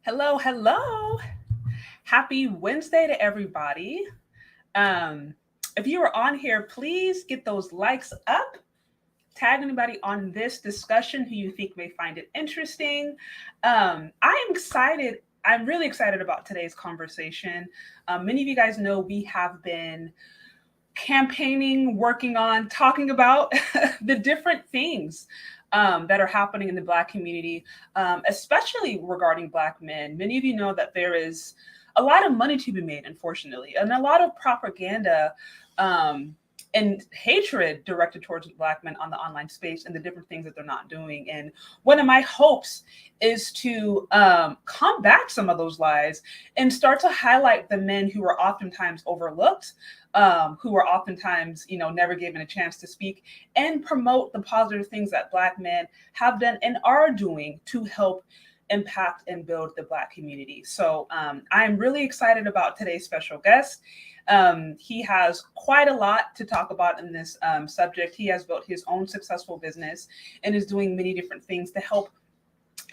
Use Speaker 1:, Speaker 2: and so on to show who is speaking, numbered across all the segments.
Speaker 1: Hello, hello. Happy Wednesday to everybody. Um, if you are on here, please get those likes up. Tag anybody on this discussion who you think may find it interesting. I am excited. I'm really excited about today's conversation. Many of you guys know we have been campaigning, working on, talking about the different things that are happening in the Black community, especially regarding Black men. Many of you know that there is a lot of money to be made, unfortunately, and a lot of propaganda um, and hatred directed towards Black men on the online space and the different things that they're not doing. And one of my hopes is to combat some of those lies and start to highlight the men who are oftentimes overlooked, who are oftentimes, never given a chance to speak, and promote the positive things that Black men have done and are doing to help impact and build the Black community. So I am really excited about today's special guest. He has quite a lot to talk about in this subject. He has built his own successful business and is doing many different things to help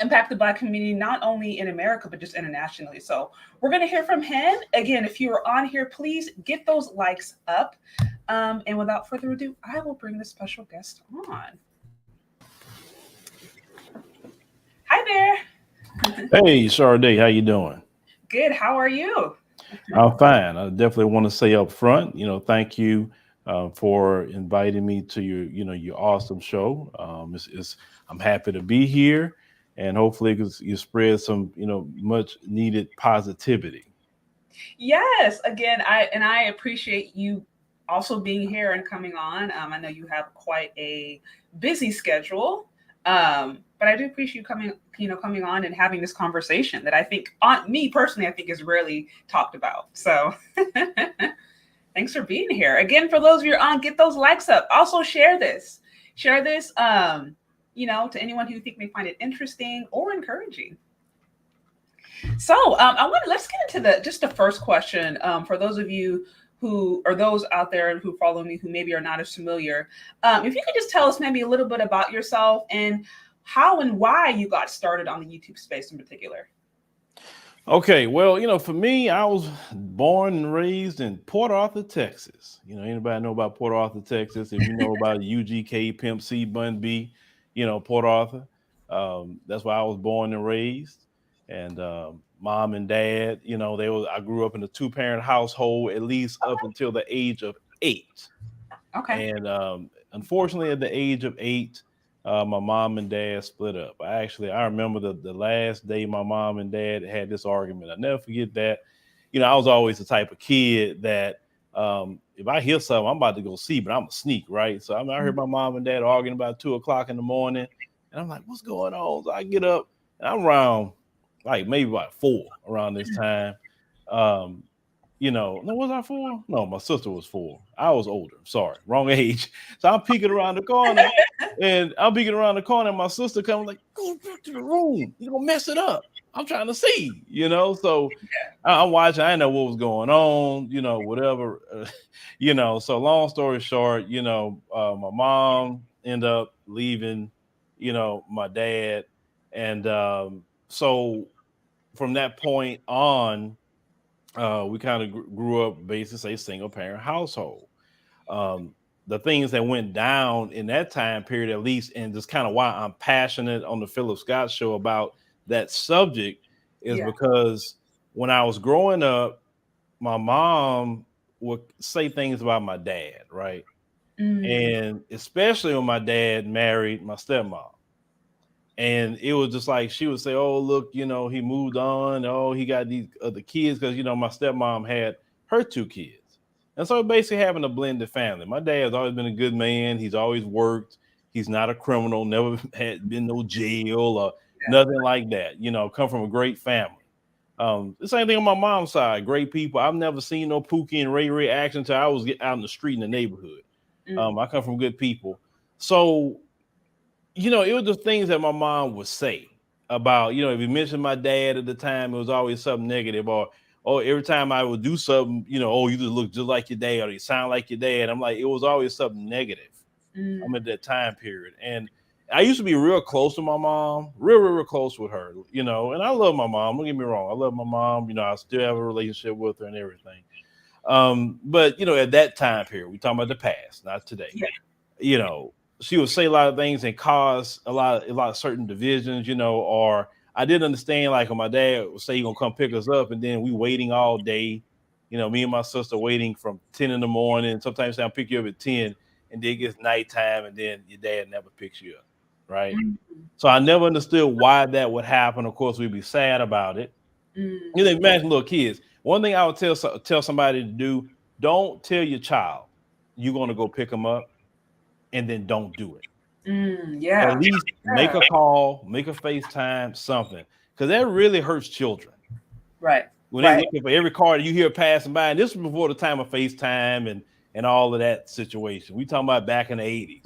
Speaker 1: impact the Black community, not only in America, but just internationally. So we're going to hear from him. Again, if you are on here, please get those likes up. And without further ado, I will bring the special guest on. Hi there.
Speaker 2: Hey, Sade, how you doing?
Speaker 1: Good. How are you?
Speaker 2: I'm fine. I definitely want to say up front, thank you for inviting me to your awesome show. I'm happy to be here, and hopefully you spread some, much needed positivity.
Speaker 1: Yes. Again, I appreciate you also being here and coming on. I know you have quite a busy schedule. But I do appreciate you coming on and having this conversation that I think, on me personally, I think is rarely talked about. So thanks for being here. Again, for those of you who are on, get those likes up. Also share this. Share this, to anyone who you think may find it interesting or encouraging. So let's get into the first question. For those of you who or those out there who follow me who maybe are not as familiar, if you could just tell us maybe a little bit about yourself and how and why you got started on the YouTube space in particular.
Speaker 2: Okay, well, for me, I was born and raised in Port Arthur, Texas. Anybody know about Port Arthur, Texas? If you know about UGK, Pimp C, Bun B, Port Arthur. That's where I was born and raised. And mom and dad, I grew up in a two-parent household at least up until the age of 8.
Speaker 1: Okay.
Speaker 2: And unfortunately, at the age of 8, my mom and dad split up. I remember the last day my mom and dad had this argument. I'll never forget that. I was always the type of kid that if I hear something, I'm about to go see, but I'm a sneak, right? So I heard my mom and dad arguing about 2 o'clock in the morning, and I'm like, what's going on? So I get up, and I'm around like maybe about 4 around this time. Um, no, was I 4? No, my sister was 4. I was older. Sorry, wrong age. So I'm peeking around the corner, and my sister comes like, go back to the room. You're gonna mess it up. I'm trying to see. So I'm watching. I didn't know what was going on, whatever. So long story short, my mom ended up leaving, my dad. And so from that point on, we kind of grew up basically a single parent household. Um, the things that went down in that time period, at least, and just kind of why I'm passionate on the Phillip Scott show about that subject is
Speaker 1: Yeah.
Speaker 2: because when I was growing up, my mom would say things about my dad, right?
Speaker 1: Mm.
Speaker 2: And especially when my dad married my stepmom. And it was just like she would say, "Oh, look, he moved on. Oh, he got these other kids," because my stepmom had her 2 kids, and so basically having a blended family. My dad's always been a good man. He's always worked. He's not a criminal. Never had been no jail or
Speaker 1: Yeah.
Speaker 2: nothing like that. Come from a great family. The same thing on my mom's side. Great people. I've never seen no Pookie and Ray Ray action until I was out in the street in the neighborhood.
Speaker 1: Mm.
Speaker 2: I come from good people, so it was just things that my mom would say about, if you mentioned my dad at the time, it was always something negative, or every time I would do something, oh, you just look just like your dad, or you sound like your dad. I'm like, it was always something negative.
Speaker 1: Mm.
Speaker 2: I'm at that time period. And I used to be real close to my mom, real close with her, you know, and I love my mom. Don't get me wrong. I love my mom. You know, I still have a relationship with her and everything. But you know, at that time period, we talking about the past, not today.
Speaker 1: Yeah.
Speaker 2: You know, she would say a lot of things and cause a lot of certain divisions, you know, or I didn't understand like when my dad would say he gonna come pick us up and then we waiting all day, you know, me and my sister waiting from 10 in the morning. Sometimes I'll pick you up at 10 and then it gets nighttime and then your dad never picks you up. Right.
Speaker 1: Mm-hmm.
Speaker 2: So I never understood why that would happen. Of course, we'd be sad about it. You know, imagine little kids. One thing I would tell somebody to do: don't tell your child you're going to go pick them up, and then don't do it. At
Speaker 1: Yeah.
Speaker 2: least make a call, make a FaceTime, something, because that really hurts children
Speaker 1: Right.
Speaker 2: when they're looking for every car that you hear passing by. And this was before the time of FaceTime and all of that situation. We talking about back in the 80s.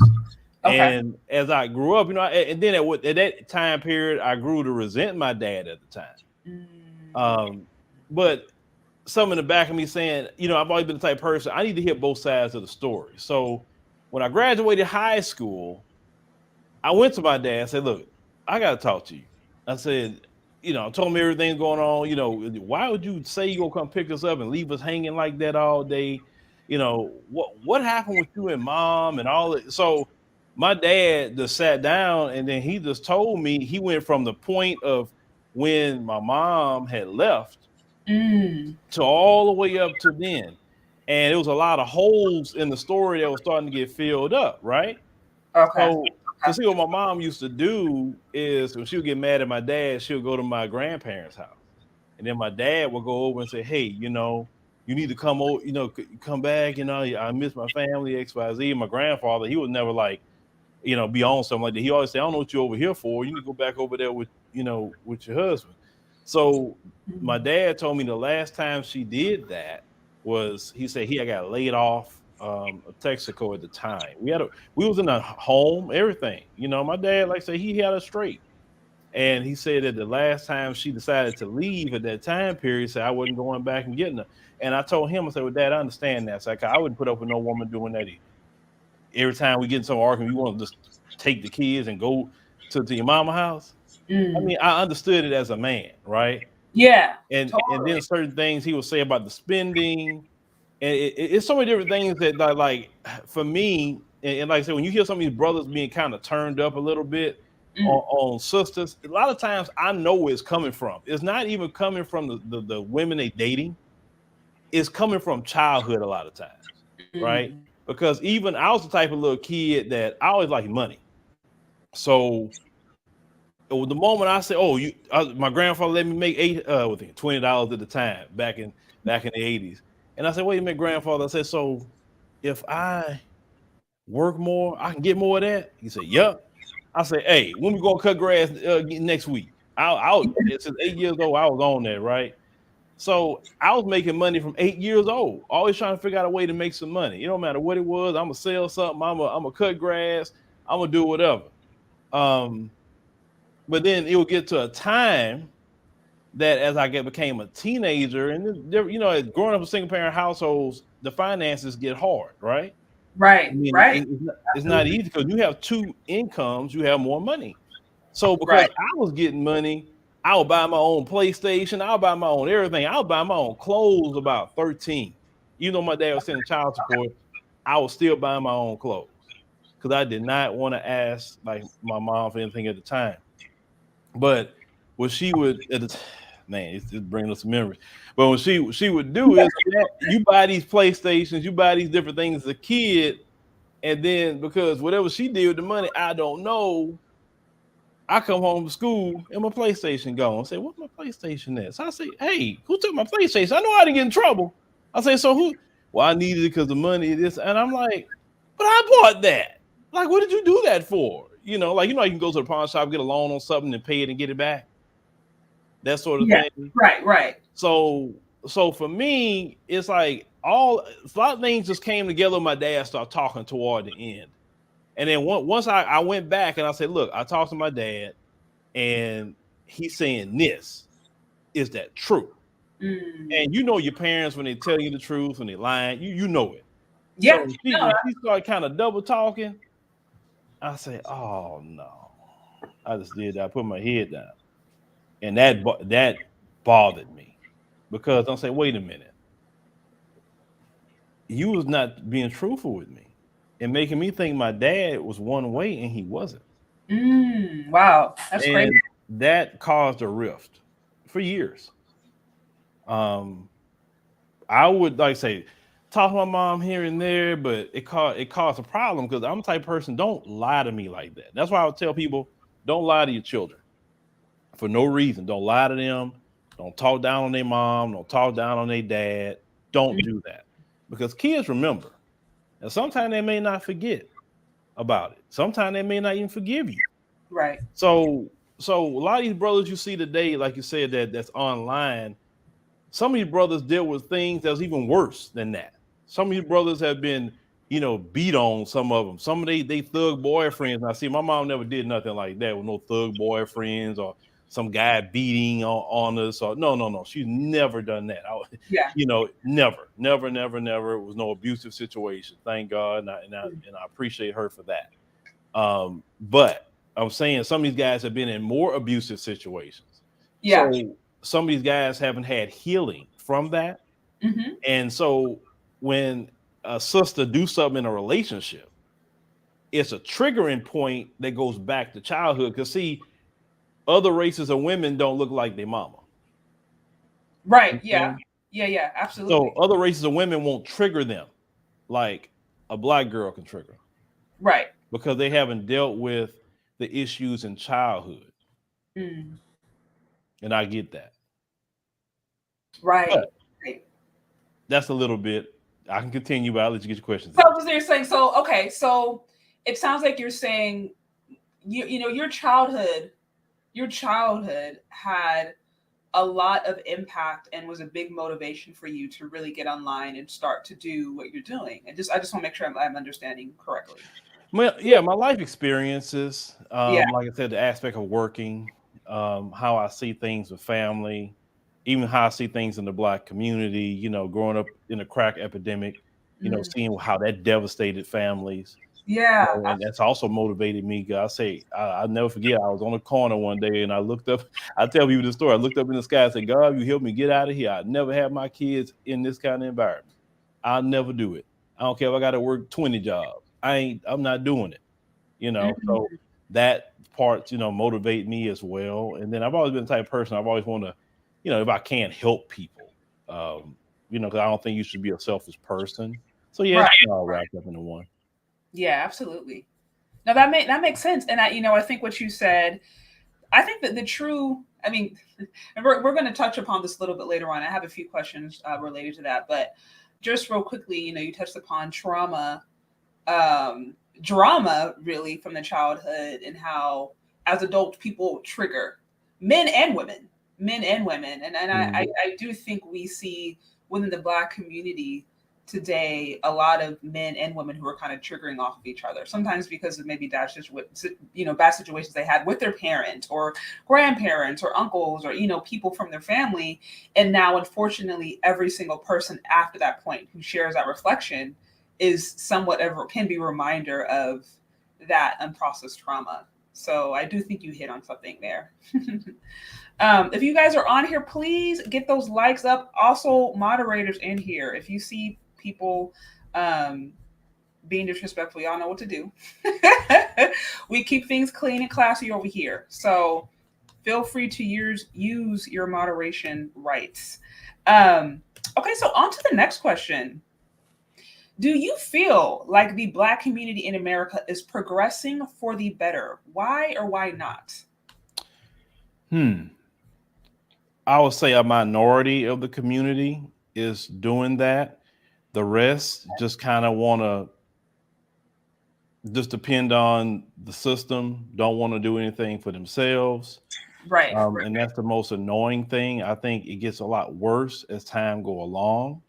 Speaker 1: Okay.
Speaker 2: And as I grew up, you know, and then at that time period, I grew to resent my dad at the time. But some in the back of me saying, you know, I've always been the type of person, I need to hear both sides of the story. So when I graduated high school, I went to my dad and said, look, I got to talk to you. I said, you know, I told him everything's going on. You know, why would you say you're going to come pick us up and leave us hanging like that all day? You know, what happened with you and mom and all that? So my dad just sat down and then he just told me he went from the point of when my mom had left to all the way up to then. And there was a lot of holes in the story that was starting to get filled up, right?
Speaker 1: Okay.
Speaker 2: So see what my mom used to do is when she would get mad at my dad, she would go to my grandparents' house. And then my dad would go over and say, hey, you know, you need to come over, you know, come back, you know, I miss my family, XYZ. My grandfather, he was never like, you know, be on something like that. He always say, I don't know what you're over here for. You need to go back over there with, you know, with your husband. So my dad told me the last time she did that was he said he had got laid off of Texaco at the time. We was in a home, everything. You know, my dad, like I said, he had us straight. And he said that the last time she decided to leave at that time period, said I wasn't going back and getting her. And I told him, I said, well, Dad, I understand that. So I wouldn't put up with no woman doing that either. Every time we get in some argument, you want to just take the kids and go to your mama house. I mean, I understood it as a man, right?
Speaker 1: Yeah.
Speaker 2: And then certain things he would say about the spending, and it's so many different things that like for me, and like I said, when you hear some of these brothers being kind of turned up a little bit on sisters, a lot of times I know where it's coming from. It's not even coming from the women they dating. It's coming from childhood a lot of times, right? Because even I was the type of little kid that I always liked money. So the moment I said, "Oh, my grandfather let me make $20 at the time back in the 80s," and I said, "Wait a minute, grandfather." I said, "So if I work more, I can get more of that?" He said, "Yep." I said, "Hey, when we gonna cut grass next week?" Since 8 years old, I was on that, right? So I was making money from 8 years old, always trying to figure out a way to make some money. It don't matter what it was. I'm gonna sell something. I'm gonna cut grass. I'm gonna do whatever. But then it would get to a time that as I became a teenager, and you know, growing up in single parent households, the finances get hard, right?
Speaker 1: Right.
Speaker 2: I mean,
Speaker 1: Right.
Speaker 2: it's not easy because you have two incomes, you have more money. So because
Speaker 1: Right.
Speaker 2: I was getting money, I would buy my own PlayStation, I'll buy my own everything, I'll buy my own clothes about 13. Even though my dad was sending child support, I was still buying my own clothes because I did not want to ask like my mom for anything at the time. But what she would, man, it's bringing us some memories. But what she would do is you buy these PlayStations, you buy these different things as a kid, and then because whatever she did with the money, I don't know. I come home from school and my PlayStation gone. I say, "What's my PlayStation at?" So I say, "Hey, who took my PlayStation?" I know I didn't get in trouble. I say, "So who?" Well, I needed it because the money this, and I'm like, "But I bought that. Like, what did you do that for?" You know, like you can go to the pawn shop, get a loan on something, and pay it and get it back. That sort of thing.
Speaker 1: Right. Right.
Speaker 2: So for me, it's like a lot of things just came together. My dad started talking toward the end. And then once I went back and I said, look, I talked to my dad and he's saying this. Is that true? And you know your parents when they tell you the truth, when they lying, you know it.
Speaker 1: Yeah.
Speaker 2: So when she started kind of double talking, I say, oh no, I just did that. I put my head down, and that bothered me because I'm saying, wait a minute, you was not being truthful with me and making me think my dad was one way and he wasn't,
Speaker 1: Wow, that's crazy.
Speaker 2: and that caused a rift for years. Um, I would like say talk to my mom here and there, but it caused a problem because I'm the type of person, don't lie to me like that. That's why I would tell people, don't lie to your children for no reason. Don't lie to them. Don't talk down on their mom. Don't talk down on their dad. Don't do that because kids remember, and sometimes they may not forget about it. Sometimes they may not even forgive you.
Speaker 1: Right.
Speaker 2: So a lot of these brothers you see today, like you said, that's online. Some of these brothers deal with things that's even worse than that. Some of these brothers have been, beat on. Some of them. Some of they thug boyfriends. And I see my mom never did nothing like that with no thug boyfriends or some guy beating on us. Or no. She's never done that.
Speaker 1: Yeah.
Speaker 2: Never, never, never, never. It was no abusive situation. Thank God, and I appreciate her for that. But I'm saying some of these guys have been in more abusive situations.
Speaker 1: Yeah.
Speaker 2: So some of these guys haven't had healing from that.
Speaker 1: Hmm.
Speaker 2: And so when a sister do something in a relationship, it's a triggering point that goes back to childhood. Because see, other races of women don't look like their mama.
Speaker 1: Right.
Speaker 2: You
Speaker 1: Yeah.
Speaker 2: understand?
Speaker 1: Yeah.
Speaker 2: So
Speaker 1: Absolutely.
Speaker 2: other races of women won't trigger them like a black girl can trigger
Speaker 1: Right.
Speaker 2: because they haven't dealt with the issues in childhood.
Speaker 1: Mm.
Speaker 2: And I get that. But
Speaker 1: Right. Right.
Speaker 2: that's a little bit. I can continue, but I'll let you get your questions
Speaker 1: So
Speaker 2: in.
Speaker 1: what you're saying? So okay. So it sounds like you're saying your childhood had a lot of impact and was a big motivation for you to really get online and start to do what you're doing. And I just want to make sure I'm understanding correctly.
Speaker 2: Well, yeah, my life experiences,
Speaker 1: Yeah.
Speaker 2: like I said, the aspect of working, how I see things with family, even how I see things in the black community, growing up in a crack epidemic,
Speaker 1: Mm.
Speaker 2: seeing how that devastated families,
Speaker 1: Yeah.
Speaker 2: and that's also motivated me. 'Cause I say, I'll never forget, I was on a corner one day and I looked up, I tell people the story. I looked up in the sky and said, God, you help me get out of here. I never have my kids in this kind of environment. I'll never do it. I don't care if I got to work 20 jobs. I'm not doing it, so
Speaker 1: Mhm.
Speaker 2: that part, motivate me as well. And then I've always been the type of person, I've always want to, if I can't help people, because I don't think you should be a selfish person. So yeah,
Speaker 1: Right.
Speaker 2: it's all wrapped up into one.
Speaker 1: Yeah, absolutely. No, that makes sense. And I think what you said, I think that the true, I mean, and we're going to touch upon this a little bit later on. I have a few questions related to that, but just real quickly, you touched upon um, drama really from the childhood and how as adult people trigger men and women, and
Speaker 2: Mhm.
Speaker 1: I do think we see within the black community today a lot of men and women who are kind of triggering off of each other, sometimes because of maybe bad situations they had with their parents or grandparents or uncles or people from their family. And now unfortunately every single person after that point who shares that reflection is somewhat ever can be a reminder of that unprocessed trauma. So I do think you hit on something there. If you guys are on here, please get those likes up. Also, moderators in here, if you see people um, being disrespectful, y'all know what to do. We keep things clean and classy over here. So feel free to use your moderation rights. Okay, so on to the next question. Do you feel like the Black community in America is progressing for the better? Why or why not?
Speaker 2: Hmm. I would say a minority of the community is doing that. The rest just kind of want to just depend on the system, don't want to do anything for themselves.
Speaker 1: Right.
Speaker 2: And that's the most annoying thing. I think it gets a lot worse as time go along,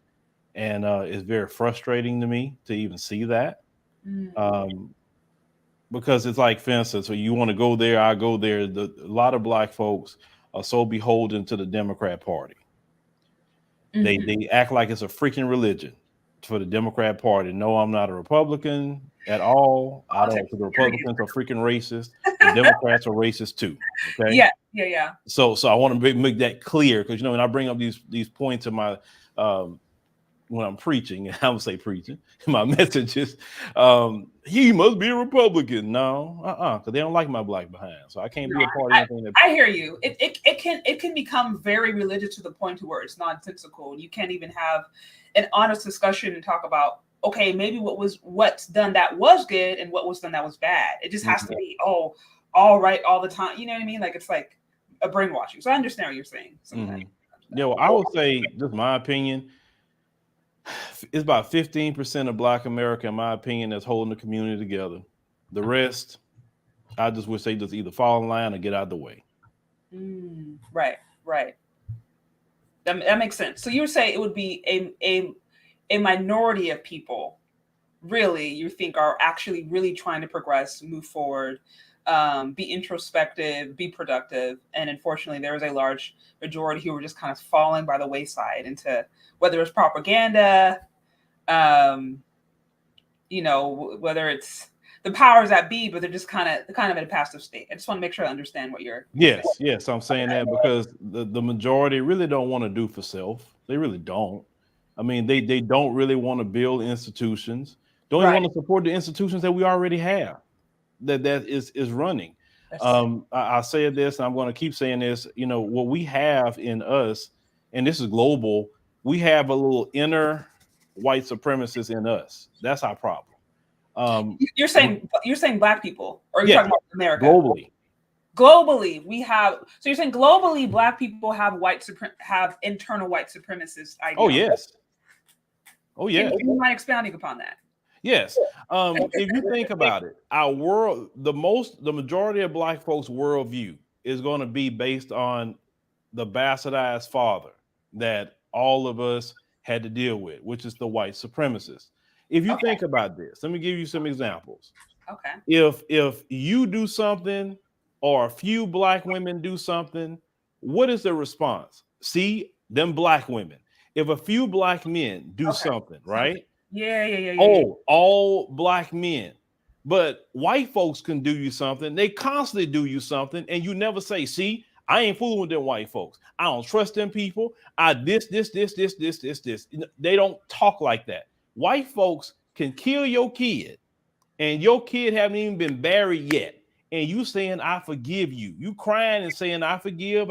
Speaker 2: and it's very frustrating to me to even see that.
Speaker 1: Mm-hmm.
Speaker 2: Um, because it's like, for instance, so you want to go there, I go there. A lot of black folks are so beholden to the Democrat Party. They
Speaker 1: Mm-hmm.
Speaker 2: they act like it's a freaking religion. for the Democrat Party. No, I'm not a Republican at all. I don't. The Republicans are freaking racist. The Democrats are racist too. Okay.
Speaker 1: Yeah.
Speaker 2: So I want to make that clear, because when I bring up these points in my when I'm preaching, I would say preaching my messages, he must be a Republican. No, because they don't like my black behind, so I can't be a part of anything.
Speaker 1: I hear you. It can become very religious to the point to where it's nonsensical. You can't even have an honest discussion and talk about, okay, maybe what's done that was good and what was done that was bad. It just has to be all right all the time. You know what I mean? Like, it's like a brainwashing. So I understand what you're saying.
Speaker 2: Yeah, well, I would say, just my opinion, it's about 15% of Black America, in my opinion, that's holding the community together. The rest, I just wish they just either fall in line or get out of the way.
Speaker 1: Right. That makes sense. So you would say it would be a minority of people, really, you think, are actually really trying to progress, move forward, be introspective, be productive. And unfortunately, there is a large majority who are just kind of falling by the wayside into whether it's propaganda, whether it's the powers that be, but they're just kind of in a passive state. I just want to make sure I understand what you're saying.
Speaker 2: Yes, I'm saying that because the majority really don't want to do for self. They really don't. I mean, they don't really want to build institutions. Don't even want to support the institutions that we already have that is running. I said this, and I'm going to keep saying this. What we have in us, and this is global, we have a little inner white supremacist in us. That's our problem.
Speaker 1: You're saying Black people, or you're talking about America? Globally, we have. So you're saying globally, Black people have internal white supremacist ideas.
Speaker 2: Oh yes.
Speaker 1: Can you mind expounding upon that?
Speaker 2: Yes. If you think about it, our world, the majority of Black folks' worldview is going to be based on the bastardized father that all of us had to deal with, which is the white supremacist. If you think about this, let me give you some examples.
Speaker 1: Okay.
Speaker 2: If you do something, or a few Black women do something, what is the response? See, them Black women. If a few Black men do something, right?
Speaker 1: Yeah.
Speaker 2: All Black men. But white folks can do you something. They constantly do you something, and you never say, see, I ain't fooling with them white folks. I don't trust them people. This. They don't talk like that. White folks can kill your kid, and your kid haven't even been buried yet. And you saying, I forgive you. You crying and saying, I forgive.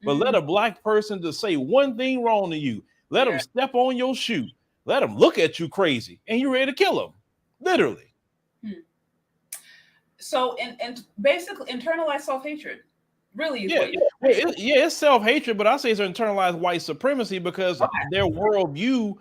Speaker 2: But let a Black person just say one thing wrong to you. Let them step on your shoe. Let them look at you crazy, and you're ready to kill them. Literally. So,
Speaker 1: and basically internalized self-hatred. Really is
Speaker 2: it's self-hatred, but I say it's internalized white supremacy, because their worldview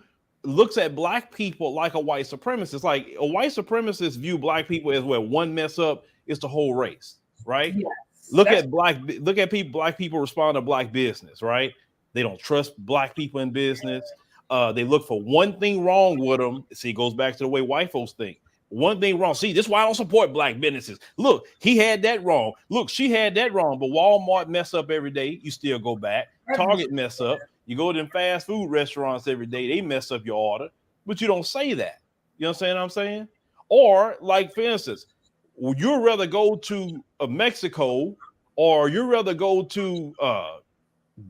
Speaker 2: looks at Black people like a white supremacist. Like, a white supremacist view Black people as, well, one mess up is the whole race, right?
Speaker 1: Yes.
Speaker 2: Look at people. Black people respond to Black business, right? They don't trust Black people in business. They look for one thing wrong with them. See, it goes back to the way white folks think. One thing wrong. See, this is why I don't support Black businesses. Look, he had that wrong. Look, she had that wrong. But Walmart mess up every day. You still go back. Target mess up. You go to them fast food restaurants every day. They mess up your order. But you don't say that. You understand what I'm saying? Or, like, for instance, you'd rather go to Mexico, or you'd rather go to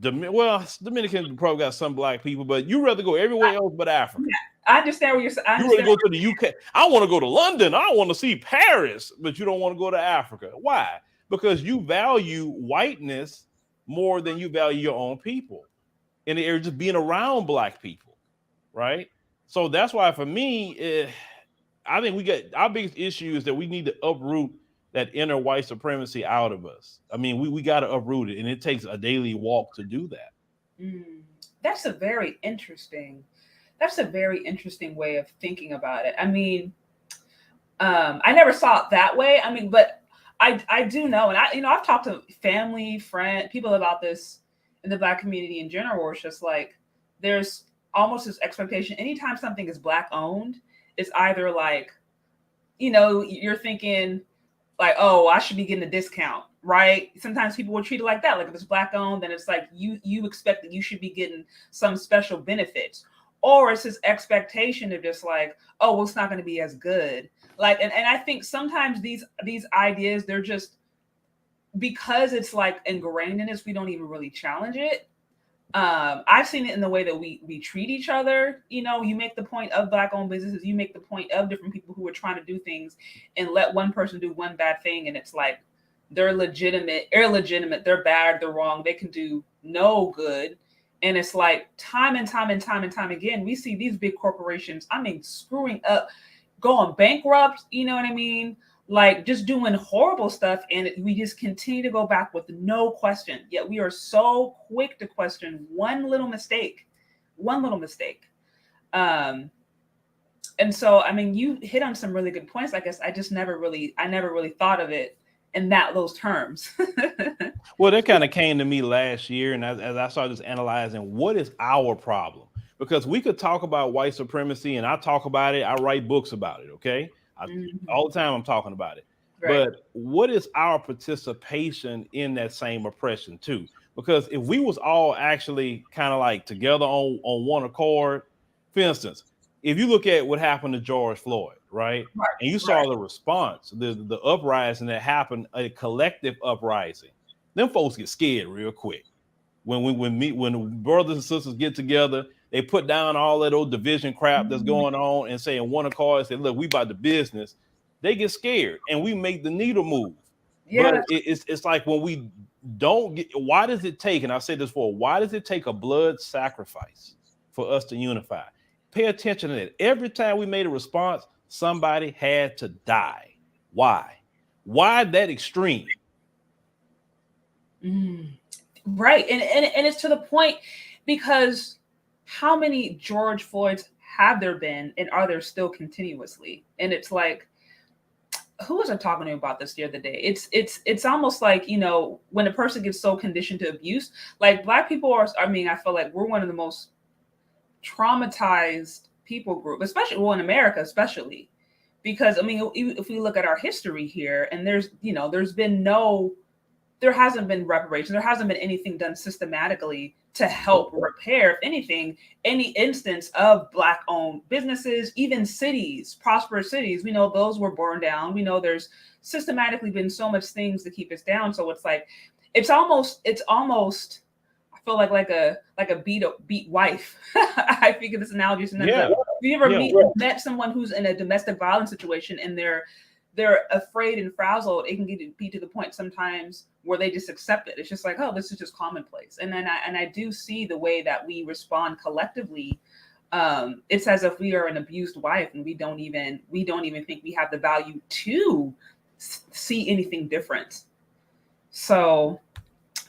Speaker 2: Dominican probably got some Black people, but you'd rather go everywhere else but Africa.
Speaker 1: I understand what you're saying.
Speaker 2: You want to go to the UK. I want to go to London. I want to see Paris, but you don't want to go to Africa. Why? Because you value whiteness more than you value your own people. And they're just being around Black people, right? So that's why, for me, I think we got our biggest issue is that we need to uproot that inner white supremacy out of us. I mean, we got to uproot it, and it takes a daily walk to do that.
Speaker 1: That's a very interesting way of thinking about it. I mean, I never saw it that way. I mean, but I do know, and I've talked to family, friends, people about this in the Black community in general, where it's just like, there's almost this expectation. Anytime something is Black owned, it's either like, you're thinking like, oh, I should be getting a discount, right? Sometimes people will treat it like that. Like, if it's Black owned, then it's like you expect that you should be getting some special benefits. or it's this expectation of just like, oh, well, it's not going to be as good. Like, and I think sometimes these ideas, they're just, because it's like ingrained in us, we don't even really challenge it. I've seen it in the way that we treat each other. You know, you make the point of Black-owned businesses, you make the point of different people who are trying to do things, and let one person do one bad thing, and it's like they're illegitimate, they're bad, they're wrong, they can do no good. And it's like time and time and time and time again, we see these big corporations, I mean, screwing up, going bankrupt, you know what I mean? Like just doing horrible stuff, and we just continue to go back with no question. Yet we are so quick to question one little mistake. And so, I mean, you hit on some really good points. I guess I never really thought of it in those terms.
Speaker 2: Well, that kind of came to me last year, and as I started just analyzing what is our problem, because we could talk about white supremacy, and I talk about it. I write books about it. Okay. All the time I'm talking about it. Right. But what is our participation in that same oppression too? Because if we was all actually kind of like together on one accord, for instance, if you look at what happened to George Floyd, right? And you saw the response, the uprising that happened, a collective uprising, them folks get scared real quick. When brothers and sisters get together, they put down all that old division crap that's going on and say in one accord, say, look, we about the business. They get scared and we make the needle move. Yeah. But it's like when we don't get, why does it take, and I've said this before, why does it take a blood sacrifice for us to unify? Pay attention to that. Every time we made a response, somebody had to die. Why? Why that extreme?
Speaker 1: Right. And it's to the point, because how many George Floyds have there been, and are there still continuously? And it's like, who was I talking to about this the other day? It's almost like, you know, when a person gets so conditioned to abuse, like Black people are, I mean, I feel like we're one of the most traumatized people group, especially, well, in America, especially, because I mean, if we look at our history here, and there hasn't been reparations, there hasn't been anything done systematically to help repair, if anything, any instance of Black-owned businesses, even cities, prosperous cities. We know those were burned down. We know there's systematically been so much things to keep us down. So it's like, it's almost, I feel like a beat wife. I think of this analogy sometimes. Yeah. Like, have you ever met someone who's in a domestic violence situation and they're afraid and frazzled? It can be to the point sometimes where they just accept it. It's just like, oh, this is just commonplace. And then I do see the way that we respond collectively. It's as if we are an abused wife, and we don't even think we have the value to see anything different. So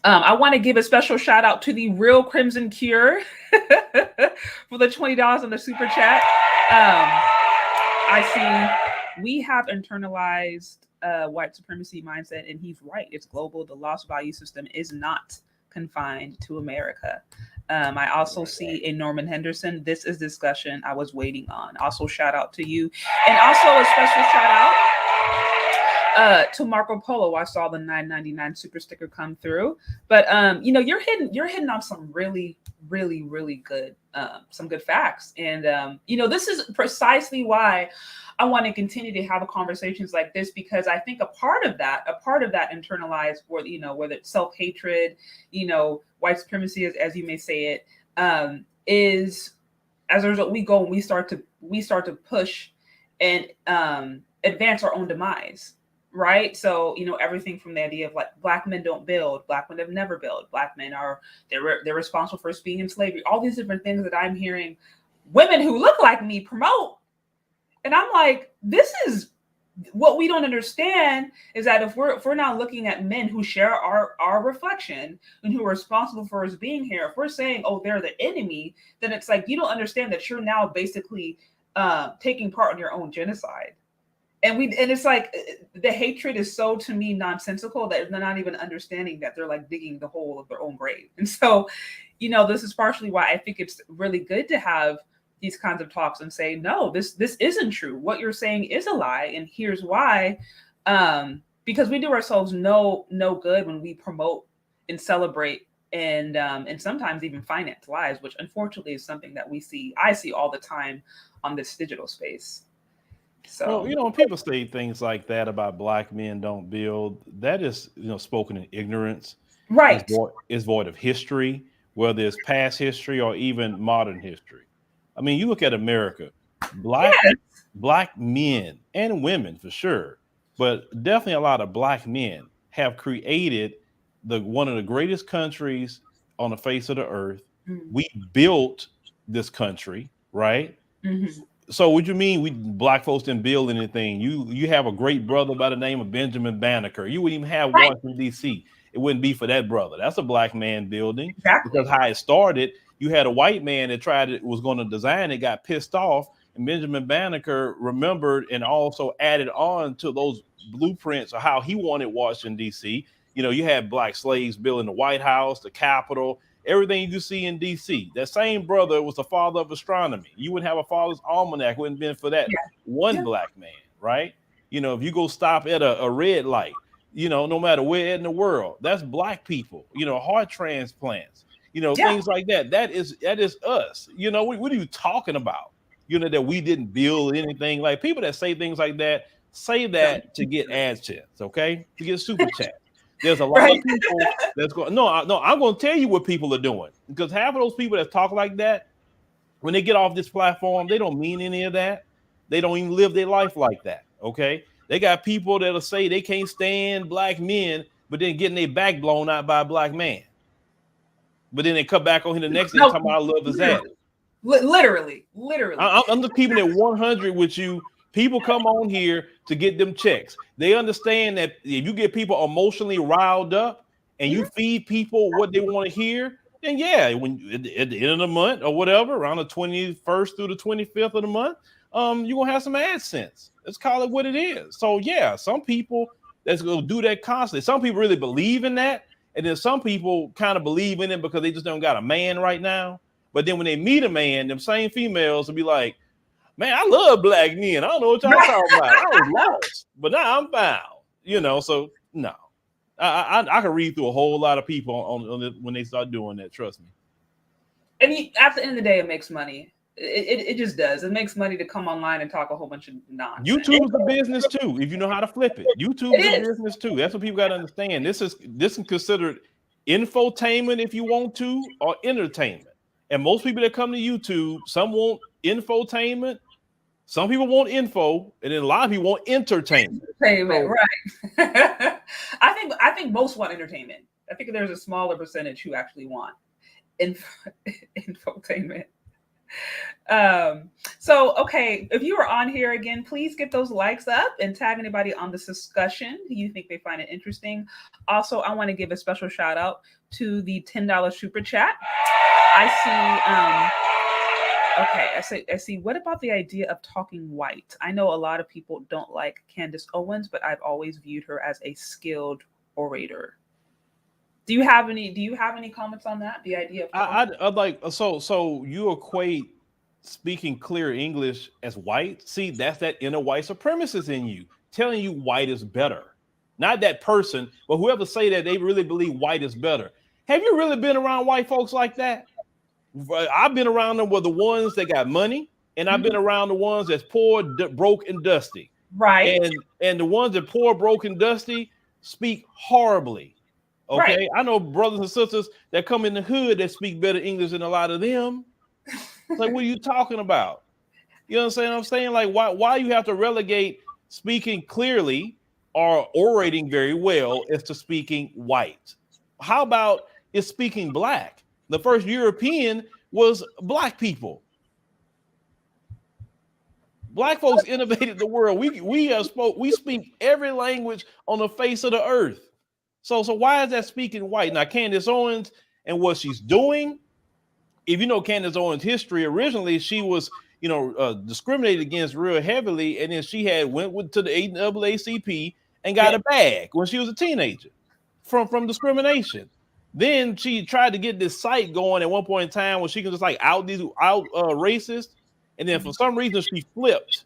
Speaker 1: I want to give a special shout out to the Real Crimson Cure for the $20 on the super chat. I see we have internalized white supremacy mindset, and he's right. It's global. The lost value system is not confined to America. I also see a Norman Henderson. This is discussion I was waiting on. Also, shout out to you, and also a special shout out to Marco Polo. I saw the $9.99 super sticker come through, but you know, you're hitting on some really good some good facts, and you know, this is precisely why I want to continue to have conversations like this, because I think a part of that internalized, or you know, whether it's self-hatred, you know, white supremacy, as you may say it, is as a result we go and we start to push and advance our own demise. Right. So, you know, everything from the idea of like Black men don't build, Black men have never built, Black men they're responsible for us being in slavery, all these different things that I'm hearing women who look like me promote. And I'm like, this is what we don't understand, is that if we're not looking at men who share our reflection and who are responsible for us being here, if we're saying, oh, they're the enemy, then it's like, you don't understand that you're now basically taking part in your own genocide. And it's like the hatred is so, to me, nonsensical that they're not even understanding that they're like digging the hole of their own grave. And so, you know, this is partially why I think it's really good to have these kinds of talks and say, no, this isn't true. What you're saying is a lie, and here's why. Because we do ourselves no good when we promote and celebrate and sometimes even finance lives, which unfortunately is something that I see all the time on this digital space.
Speaker 2: Well,
Speaker 1: So
Speaker 2: when people say things like that about black men don't build, that is, spoken in ignorance.
Speaker 1: right.
Speaker 2: Is void of history, whether it's past history or even modern history. I mean, you look at America, black
Speaker 1: Yes.
Speaker 2: black men and women for sure, but definitely a lot of black men have created the one of the greatest countries on the face of the earth.
Speaker 1: Mhm.
Speaker 2: We built this country, right?
Speaker 1: Mhm.
Speaker 2: So what you mean we black folks didn't build anything? You have a great brother by the name of Benjamin Banneker. You wouldn't even have
Speaker 1: Right.
Speaker 2: Washington D.C. It wouldn't be for that brother. That's a black man building because
Speaker 1: Exactly.
Speaker 2: how it started. You had a white man that was going to design it, got pissed off, and Benjamin Banneker remembered and also added on to those blueprints of how he wanted Washington D.C. You had black slaves building the White House, the Capitol, everything you see in DC. That same brother was the father of astronomy. You wouldn't have a father's almanac, wouldn't have been for that
Speaker 1: Yeah.
Speaker 2: one
Speaker 1: Yeah.
Speaker 2: black man, right? If you go stop at a red light, no matter where in the world, that's black people, heart transplants,
Speaker 1: Yeah.
Speaker 2: things like that. That is us. What are you talking about? That we didn't build anything. Like people that say things like that say
Speaker 1: Don't.
Speaker 2: that to get AdSense, okay? To get super chat. There's a lot of
Speaker 1: Right.
Speaker 2: people that's going. No, I'm going to tell you what people are doing because half of those people that talk like that, when they get off this platform, they don't mean any of that. They don't even live their life like that. Okay, they got people that'll say they can't stand black men, but then getting their back blown out by a black man. But then they come back on here the next day and
Speaker 1: No.
Speaker 2: talk about love is that.
Speaker 1: Literally.
Speaker 2: I'm just keeping it 100 with you. People come on here to get them checks. They understand that if you get people emotionally riled up and you
Speaker 1: Mhm.
Speaker 2: feed people what they want to hear, then yeah, when at the end of the month or whatever, around the 21st through the 25th of the month, you're gonna have some AdSense. Let's call it what it is. So yeah, some people that's gonna do that constantly. Some people really believe in that, and then some people kind of believe in it because they just don't got a man right now. But then when they meet a man, them same females will be like, man, I love black men. I don't know what y'all
Speaker 1: Right.
Speaker 2: talking about. I was lost, but now I'm found. So no. I can read through a whole lot of people on it when they start doing that. Trust me.
Speaker 1: And at the end of the day, it makes money. It just does. It makes money to come online and talk a whole bunch of nonsense.
Speaker 2: YouTube's a business too, if you know how to flip it.
Speaker 1: It
Speaker 2: YouTube's a
Speaker 1: is.
Speaker 2: business too. That's what people got to understand. This is considered infotainment if you want to, or entertainment. And most people that come to YouTube, some want infotainment, some people want info, and then a lot of people want entertainment.
Speaker 1: Entertainment,
Speaker 2: So
Speaker 1: right? I think most want entertainment. I think there's a smaller percentage who actually want infotainment. So okay, if you are on here again, please get those likes up and tag anybody on this discussion who you think they find it interesting. Also, I want to give a special shout out to the $10 super chat. I see. Okay, I see. What about the idea of talking white? I know a lot of people don't like Candace Owens, but I've always viewed her as a skilled orator. Do you have any comments on that? The idea of talking?
Speaker 2: I like so you equate speaking clear English as white. See, that's that inner white supremacist in you telling you white is better. Not that person, but whoever say that they really believe white is better. Have you really been around white folks like that? I've been around them with the ones that got money, and I've been
Speaker 1: Mhm.
Speaker 2: around the ones that's poor, broke, and dusty.
Speaker 1: Right,
Speaker 2: And the ones that poor, broke, and dusty speak horribly.
Speaker 1: right.
Speaker 2: Okay, I know brothers and sisters that come in the hood that speak better English than a lot of them. It's like, what are you talking about? You know what I'm saying? Like, why you have to relegate speaking clearly or orating very well as to speaking white? How about is speaking black? The first European was black people. Black folks innovated the world. We speak every language on the face of the earth. So why is that speaking white? Now Candace Owens and what she's doing, if you know Candace Owens' history, originally she was, discriminated against real heavily, and then she had went to the NAACP and got
Speaker 1: Yeah.
Speaker 2: a bag when she was a teenager from discrimination. Then she tried to get this site going at one point in time where she can just like out racist, and then for some reason she flipped,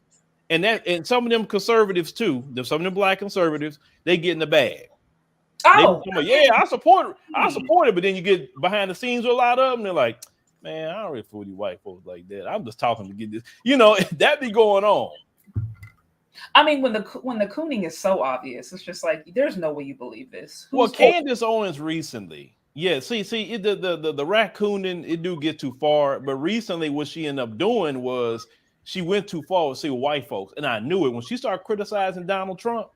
Speaker 2: and some of them conservatives too, some of them black conservatives, they get in the bag. They
Speaker 1: Oh,
Speaker 2: yeah, I support it, but then you get behind the scenes with a lot of them, they're like, man, I don't really fool these white folks like that. I'm just talking to get this, that be going on.
Speaker 1: I mean, when the cooning is so obvious, it's just like there's no way you believe this.
Speaker 2: Well, Candace Owens recently, yeah, see, the raccooning, it do get too far, but recently what she ended up doing was she went too far with white folks, and I knew it when she started criticizing Donald Trump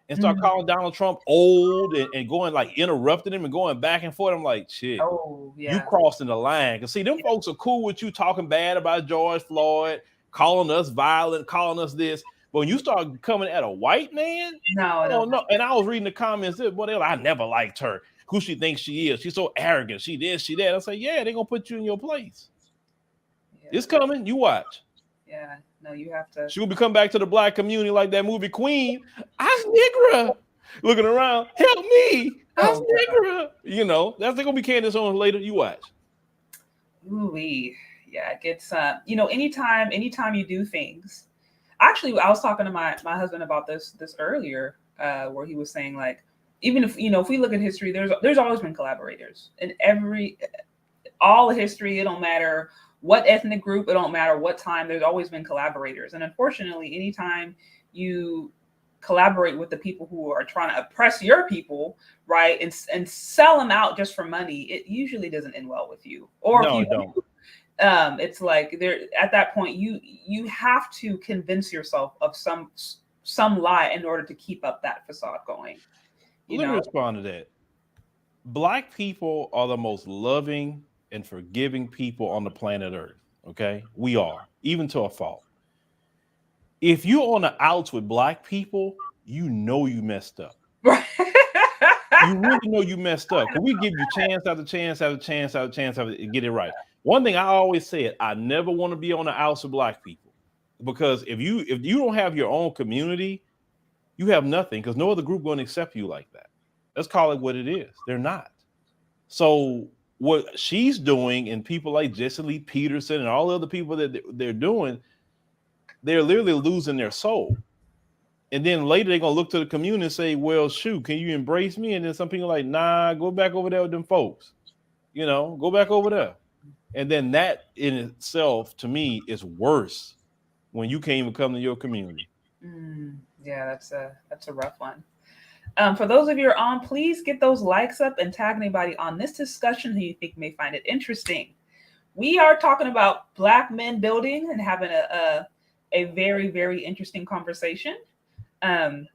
Speaker 2: and start calling Donald Trump old and going like interrupting him and going back and forth. I'm like, shit,
Speaker 1: Oh, yeah.
Speaker 2: you crossing the line. Cause see, them folks are cool with you talking bad about George Floyd, calling us violent, calling us this. But when you start coming at a white man, no. And I was reading the comments, boy, I never liked her. Who she thinks she is. She's so arrogant. She this, she that. I say, yeah, they're gonna put you in your place. Yeah. It's coming. You watch.
Speaker 1: Yeah, no, you have to.
Speaker 2: She will be coming back to the black community like that movie Queen. I nigger. Looking around, help me. I nigger. That's gonna be Candace Owens later. You watch.
Speaker 1: Ooh-wee. Yeah, it gets anytime you do things. Actually, I was talking to my husband about this earlier, where he was saying like, even if if we look at history, there's always been collaborators in all history. It don't matter what ethnic group, it don't matter what time. There's always been collaborators, and unfortunately, anytime you collaborate with the people who are trying to oppress your people, right, and sell them out just for money, it usually doesn't end well with you. Or
Speaker 2: no,
Speaker 1: if you don't. It's like there at that point you have to convince yourself of some lie in order to keep up that facade going.
Speaker 2: Let me respond to that. Black people are the most loving and forgiving people on the planet Earth. Okay, we are, even to a fault. If you're on the outs with black people, you messed up. You really know you messed up. Can we give you chance after chance after chance after chance after get it right? One thing I always said, I never want to be on the outs of black people, because if you don't have your own community, you have nothing, because no other group going to accept you like that. Let's call it what it is. They're not. So what she's doing, and people like Jesse Lee Peterson and all the other people that they're doing, they're literally losing their soul. And then later they're going to look to the community and say, well, shoot, can you embrace me? And then some people are like, nah, go back over there with them folks. Go back over there. And then that in itself, to me, is worse when you can't even come to your community.
Speaker 1: Yeah, that's a rough one. For those of you who are on, please get those likes up and tag anybody on this discussion who you think may find it interesting. We are talking about Black men building and having a very, very interesting conversation. So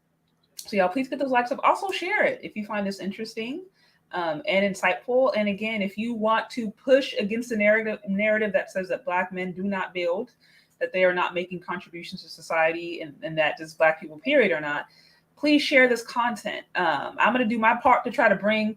Speaker 1: y'all, please get those likes up. Also share it if you find this interesting and insightful. And again, if you want to push against the narrative that says that Black men do not build, that they are not making contributions to society, and that just Black people, period, or not, please share this content. I'm going to do my part to try to bring,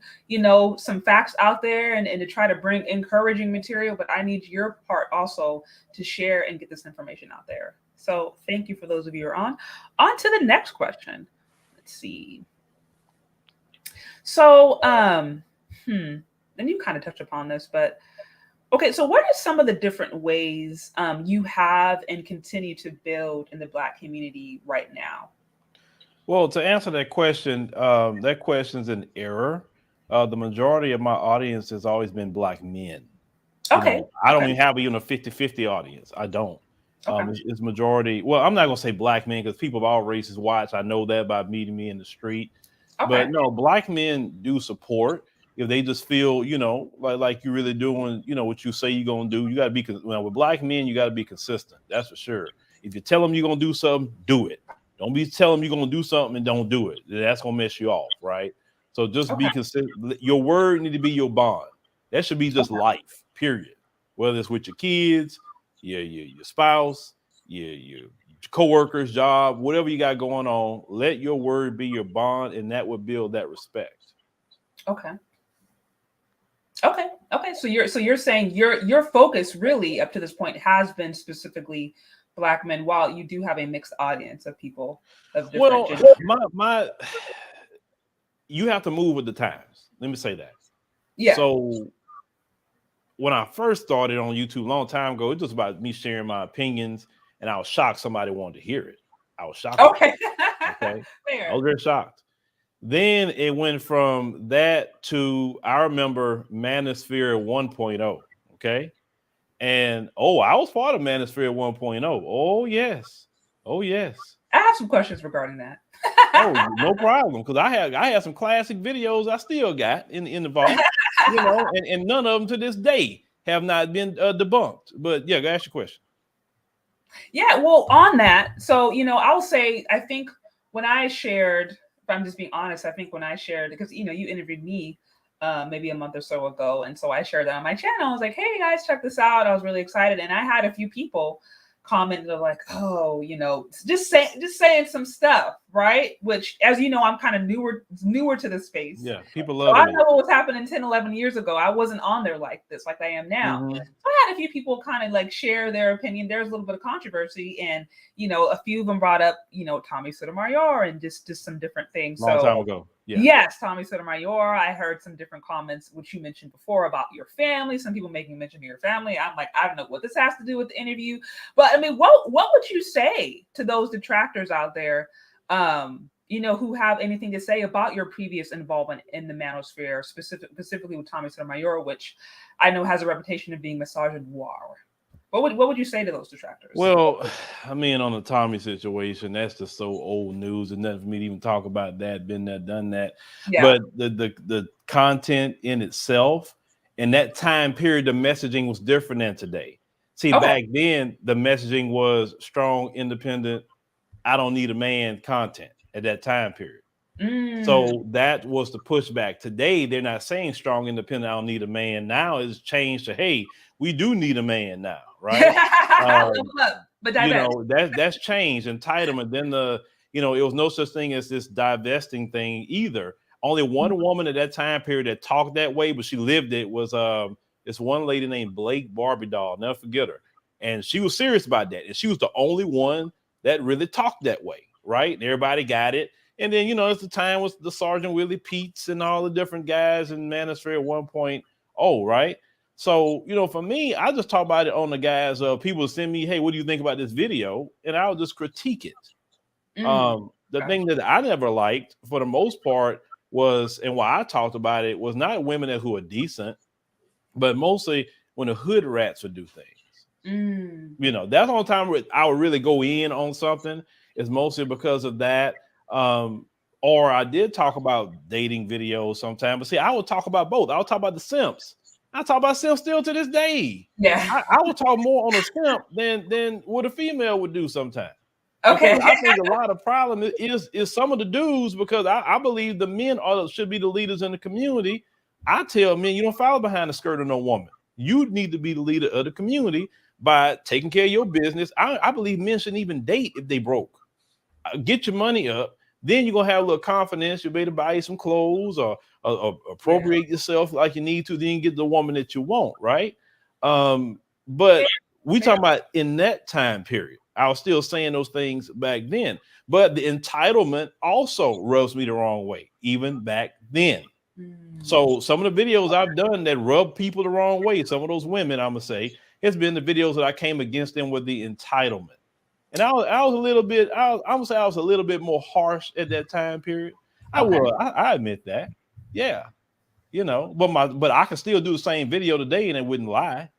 Speaker 1: some facts out there and to try to bring encouraging material, but I need your part also to share and get this information out there. So thank you for those of you who are on. On to the next question. Let's see. So, and you kind of touched upon this, but okay. So what are some of the different ways you have and continue to build in the Black community right now?
Speaker 2: Well, to answer that question's an error. The majority of my audience has always been Black men.
Speaker 1: Okay.
Speaker 2: I don't even have a 50-50 audience. I don't. Okay. It's majority. Well, I'm not going to say Black men, because people of all races watch. I know that by meeting me in the street. Okay. But no, Black men do support if they just feel, like you're really doing, what you say you're going to do. You got to be, with Black men, you got to be consistent. That's for sure. If you tell them you're going to do something, do it. Don't be telling them you're going to do something and don't do it. That's going to mess you off, right? So just be consistent. Your word need to be your bond. That should be just life, period. Whether it's with your kids, your spouse, your coworkers, job, whatever you got going on, let your word be your bond, and that will build that respect.
Speaker 1: Okay. So you're saying your focus really up to this point has been specifically Black men, while you do have a mixed audience of people of different genders.
Speaker 2: You have to move with the times. Let me say that.
Speaker 1: Yeah.
Speaker 2: So when I first started on YouTube a long time ago, it was just about me sharing my opinions, and I was shocked somebody wanted to hear it. I was shocked.
Speaker 1: Okay.
Speaker 2: Okay. Fair. I was very shocked. Then it went from that to, I remember Manosphere 1.0. Okay. And I was part of Manosphere 1.0. Oh, yes. Oh, yes.
Speaker 1: I have some questions regarding that.
Speaker 2: Oh, no problem. Because I had some classic videos I still got in the vault, and none of them to this day have not been debunked. But yeah, go ask your question.
Speaker 1: Yeah, well, on that, so I'll say I think when I shared, if I'm just being honest, I think when I shared, because you interviewed me maybe a month or so ago, and so I shared that on my channel. I was like, hey guys, check this out. I was really excited, and I had a few people comment like, oh, just saying some stuff, right? Which, as you know, I'm kind of newer to the space.
Speaker 2: Yeah, people
Speaker 1: So
Speaker 2: love
Speaker 1: I
Speaker 2: it.
Speaker 1: know what was happening 10, 11 years ago. I wasn't on there like this, like I am now.
Speaker 2: Mm-hmm.
Speaker 1: So I had a few people kind of like share their opinion. There's a little bit of controversy, and a few of them brought up, Tommy Sotomayor and just some different things.
Speaker 2: Long time ago. Yeah.
Speaker 1: Yes, Tommy Sotomayor. I heard some different comments, which you mentioned before about your family. Some people making mention of your family. I'm like, I don't know what this has to do with the interview, but I mean, what would you say to those detractors out there? Who have anything to say about your previous involvement in the manosphere, specifically with Tommy Sotomayor, which I know has a reputation of being misogynoir. What would you say to those detractors?
Speaker 2: Well, I mean, on the Tommy situation, that's just so old news, and nothing for me to even talk about that. Been there, done that.
Speaker 1: Yeah.
Speaker 2: But the content in itself, in that time period, the messaging was different than today. See, back then, the messaging was strong, independent, I don't need a man content at that time period. So that was the pushback. Today, they're not saying strong, independent, I don't need a man. Now it's changed to, hey, we do need a man now, right?
Speaker 1: But
Speaker 2: that's changed. Entitlement. Then it was no such thing as this divesting thing either. Only one woman at that time period that talked that way, but she lived it, was this one lady named Blvd. I'll never forget her. And she was serious about that. And she was the only one that really talked that way, right? And everybody got it. And then, it's the time was the Sergeant Willie Peets and all the different guys in Manosphere 1.0, right? So, for me, I just talk about it on the guys. People send me, hey, what do you think about this video? And I'll just critique it. The thing that I never liked, for the most part, was, and why I talked about it, was not women who are decent, but mostly when the hood rats would do things. That's the only time I would really go in on something, is mostly because of that. Or I did talk about dating videos sometimes, but see, I would talk about both. I would talk about the simps. I talk about simps still to this day.
Speaker 1: Yeah,
Speaker 2: I would talk more on a simp than what a female would do sometimes.
Speaker 1: Okay,
Speaker 2: because I think a lot of problem is some of the dudes, because I believe the men should be the leaders in the community. I tell men, you don't follow behind the skirt of no woman. You need to be the leader of the community by taking care of your business. I believe men shouldn't even date if they broke. Get your money up. Then you're going to have a little confidence. You'll be able to buy you some clothes or appropriate yourself like you need to. Then you get the woman that you want, right? But we talking about in that time period. I was still saying those things back then. But the entitlement also rubs me the wrong way, even back then. So some of the videos I've done that rub people the wrong way, some of those women, I'm going to say, it's been the videos that I came against them with the entitlement. And I was a little bit, I would say I was a little bit more harsh at that time period. I admit that. Yeah. But I can still do the same video today and it wouldn't lie.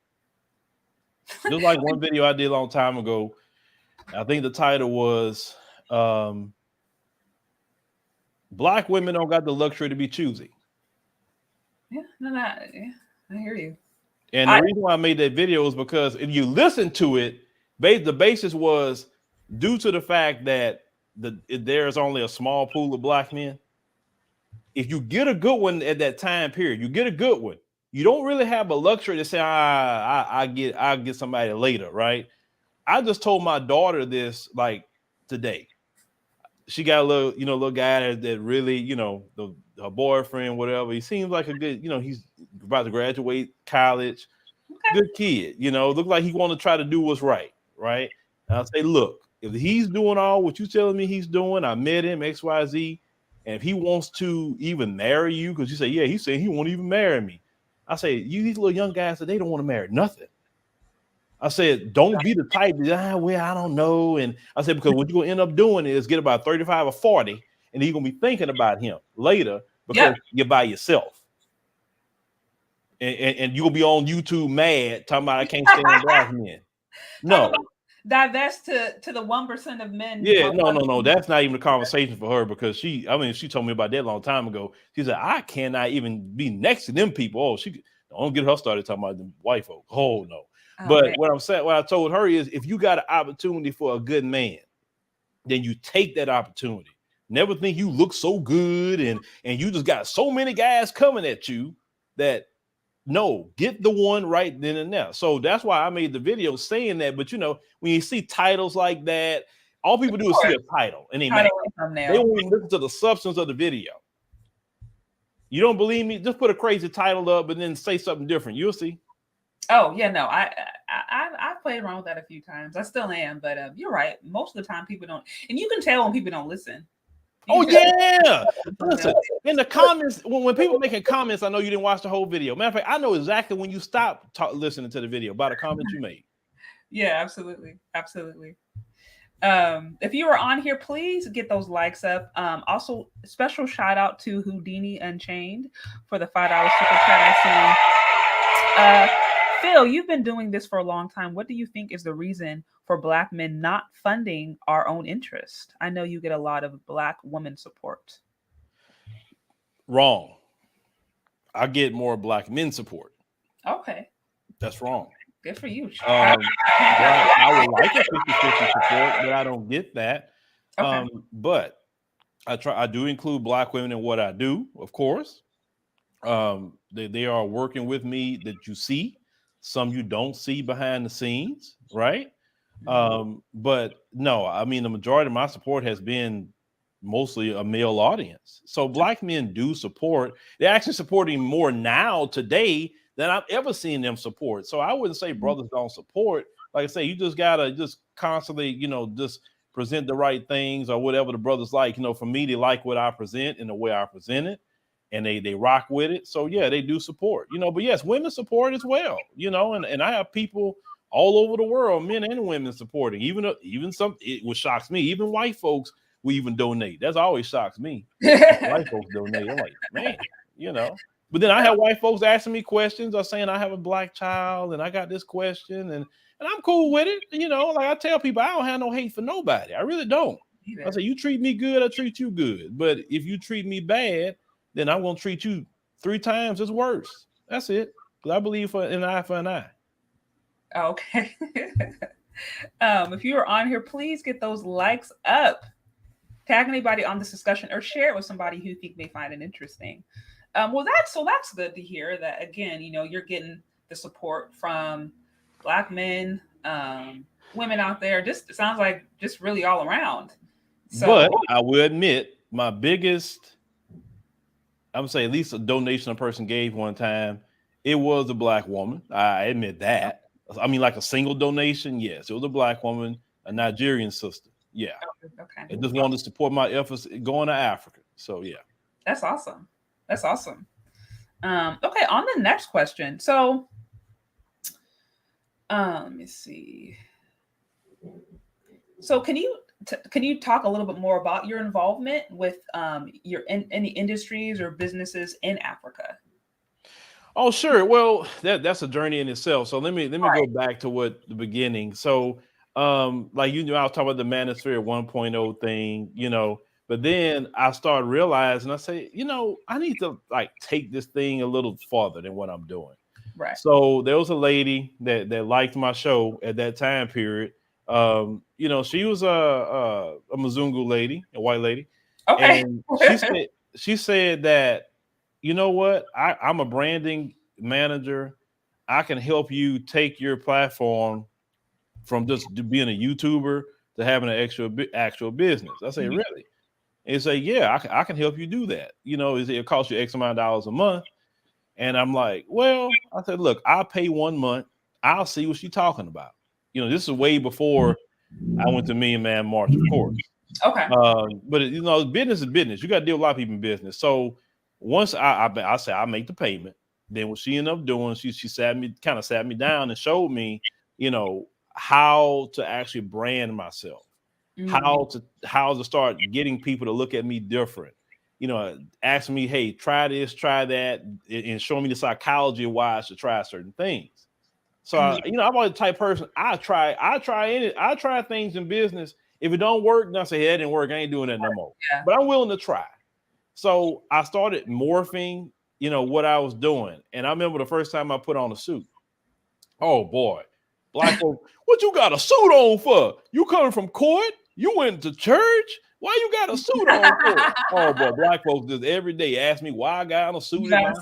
Speaker 2: Just like one video I did a long time ago. I think the title was Black Women Don't Got the Luxury to Be Choosy.
Speaker 1: Yeah, I hear you.
Speaker 2: And the reason why I made that video is because if you listen to it, the basis was due to the fact that there's only a small pool of black men. If you get a good one at that time period, you get a good one. You don't really have a luxury to say, I'll get somebody later, right? I just told my daughter this like today. She got a little guy that really, her boyfriend, whatever. He seems like a good, he's about to graduate college. Okay. Good kid, look like he want to try to do what's right. And I'll say, look, if he's doing all what you telling me he's doing, I met him, XYZ, and if he wants to even marry you, because you say, yeah, he's saying he won't even marry me. I say, these little young guys, they don't want to marry nothing. I said, don't be the type that, I don't know. And I said, because what you're going to end up doing is get about 35 or 40, and you're gonna be thinking about him later because
Speaker 1: Yep.
Speaker 2: you're by yourself. And you'll be on YouTube mad talking about I can't stand black men. No.
Speaker 1: Divest to the 1% of men.
Speaker 2: Yeah, no. That's not even a conversation for her because she told me about that a long time ago. She said, I cannot even be next to them people. Oh, she don't get her started talking about them white folk. Oh no. But
Speaker 1: man.
Speaker 2: what I told her is if you got an opportunity for a good man, then you take that opportunity. Never think you look so good and you just got so many guys coming at you that no, get the one right then and there. So that's why I made the video saying that. But when you see titles like that, all people do is see a title and they won't even listen to the substance of the video. You don't believe me? Just put a crazy title up and then say something different. You'll see.
Speaker 1: Oh yeah, no, I played around with that a few times. I still am, but you're right. Most of the time, people don't, and you can tell when people don't listen.
Speaker 2: Oh yeah, listen in the comments when people making comments. I know you didn't watch the whole video. Matter of fact, I know exactly when you stop listening to the video by the comments you made.
Speaker 1: Yeah, absolutely. If you are on here, please get those likes up. Also, special shout out to Houdini Unchained for the $5 super chat I see. Phil, you've been doing this for a long time. What do you think is the reason for Black men not funding our own interest? I know you get a lot of Black women support.
Speaker 2: Wrong. I get more Black men support.
Speaker 1: Okay.
Speaker 2: That's wrong.
Speaker 1: Good for you.
Speaker 2: I would like a 50-50 support, but I don't get that. Okay. But I do include Black women in what I do, of course. They are working with me that you see. Some you don't see behind the scenes, right? But no, I mean, the majority of my support has been mostly a male audience. So Black men do support. They're actually supporting more now today than I've ever seen them support. So I wouldn't say brothers don't support. Like I say, you just gotta just constantly, just present the right things or whatever the brothers like. For me, they like what I present and the way I present it. And they rock with it. So yeah, they do support, but yes, women support as well, and I have people all over the world, men and women supporting, even some, what shocks me, even white folks will even donate. That's always shocks me. White folks donate. I'm like, man, but then I have white folks asking me questions or saying I have a Black child and I got this question and I'm cool with it. Like I tell people, I don't have no hate for nobody. I really don't. I say, you treat me good, I treat you good. But if you treat me bad, then I'm going to treat you 3 times as worse. That's it. Because I believe an eye for an eye.
Speaker 1: Okay. If you are on here, please get those likes up. Tag anybody on this discussion or share it with somebody who you think may find it interesting. That's good to hear that, again, you're getting the support from Black men, women out there. It sounds like just really all around. So,
Speaker 2: but I will admit my biggest, I'm saying at least a donation a person gave one time, it was a Black woman. I admit that. I mean, like a single donation, yes, it was a Black woman, a Nigerian sister. Yeah. Okay. It just wanted to support my efforts going to Africa. So yeah.
Speaker 1: That's awesome. Okay, on the next question. So let me see. So can you talk a little bit more about your involvement with any industries or businesses in Africa?
Speaker 2: Oh, sure. Well, that's a journey in itself. So let me go back to the beginning. So like I was talking about the Manosphere 1.0 thing, but then I started realizing, I say, I need to take this thing a little farther than what I'm doing.
Speaker 1: Right.
Speaker 2: So there was a lady that liked my show at that time period. She was a Mzungu lady, a white lady. Okay. And she said that, you know what? I'm a branding manager. I can help you take your platform from just being a YouTuber to having an actual business. I say, really? And say, yeah, I can help you do that. It costs you X amount of dollars a month. And I'm like, well, I said, look, I'll pay 1 month. I'll see what she's talking about. This is way before I went to Million Man March, of course.
Speaker 1: Okay.
Speaker 2: But business is business. You got to deal with a lot of people in business. So once I said I make the payment, then what she ended up doing, she sat me down and showed me, how to actually brand myself. how to start getting people to look at me different. Asking me, hey, try this, try that, and showing me the psychology of why I should try certain things. So I'm always the type of person, I try things in business. If it don't work, then I say, hey, it didn't work. I ain't doing that no more.
Speaker 1: Yeah.
Speaker 2: But I'm willing to try. So I started morphing, what I was doing. And I remember the first time I put on a suit. Oh boy, black folks, what you got a suit on for? You coming from court? You went to church? Why you got a suit on for? Oh boy, black folks just every day ask me why I got a suit in my house,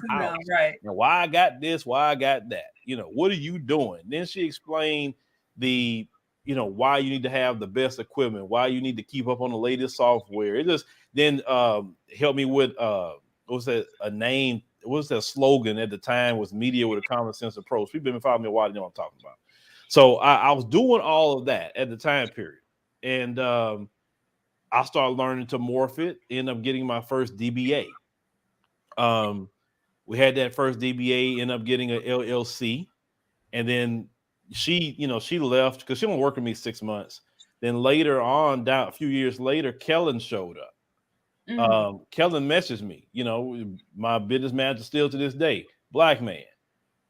Speaker 1: right?
Speaker 2: And why I got this, why I got that. What are you doing? Then she explained why you need to have the best equipment, why you need to keep up on the latest software. It just then helped me with what was that a name? What was that slogan at the time? Was media with a common sense approach. People been following me a while, you know what I'm talking about. So I was doing all of that at the time period. And I started learning to morph it, end up getting my first DBA. We had that first DBA, end up getting an LLC. And then she left because she only worked with me 6 months. Then later on, down a few years later, Kellen showed up. Kellen messaged me, my business manager still to this day, black man.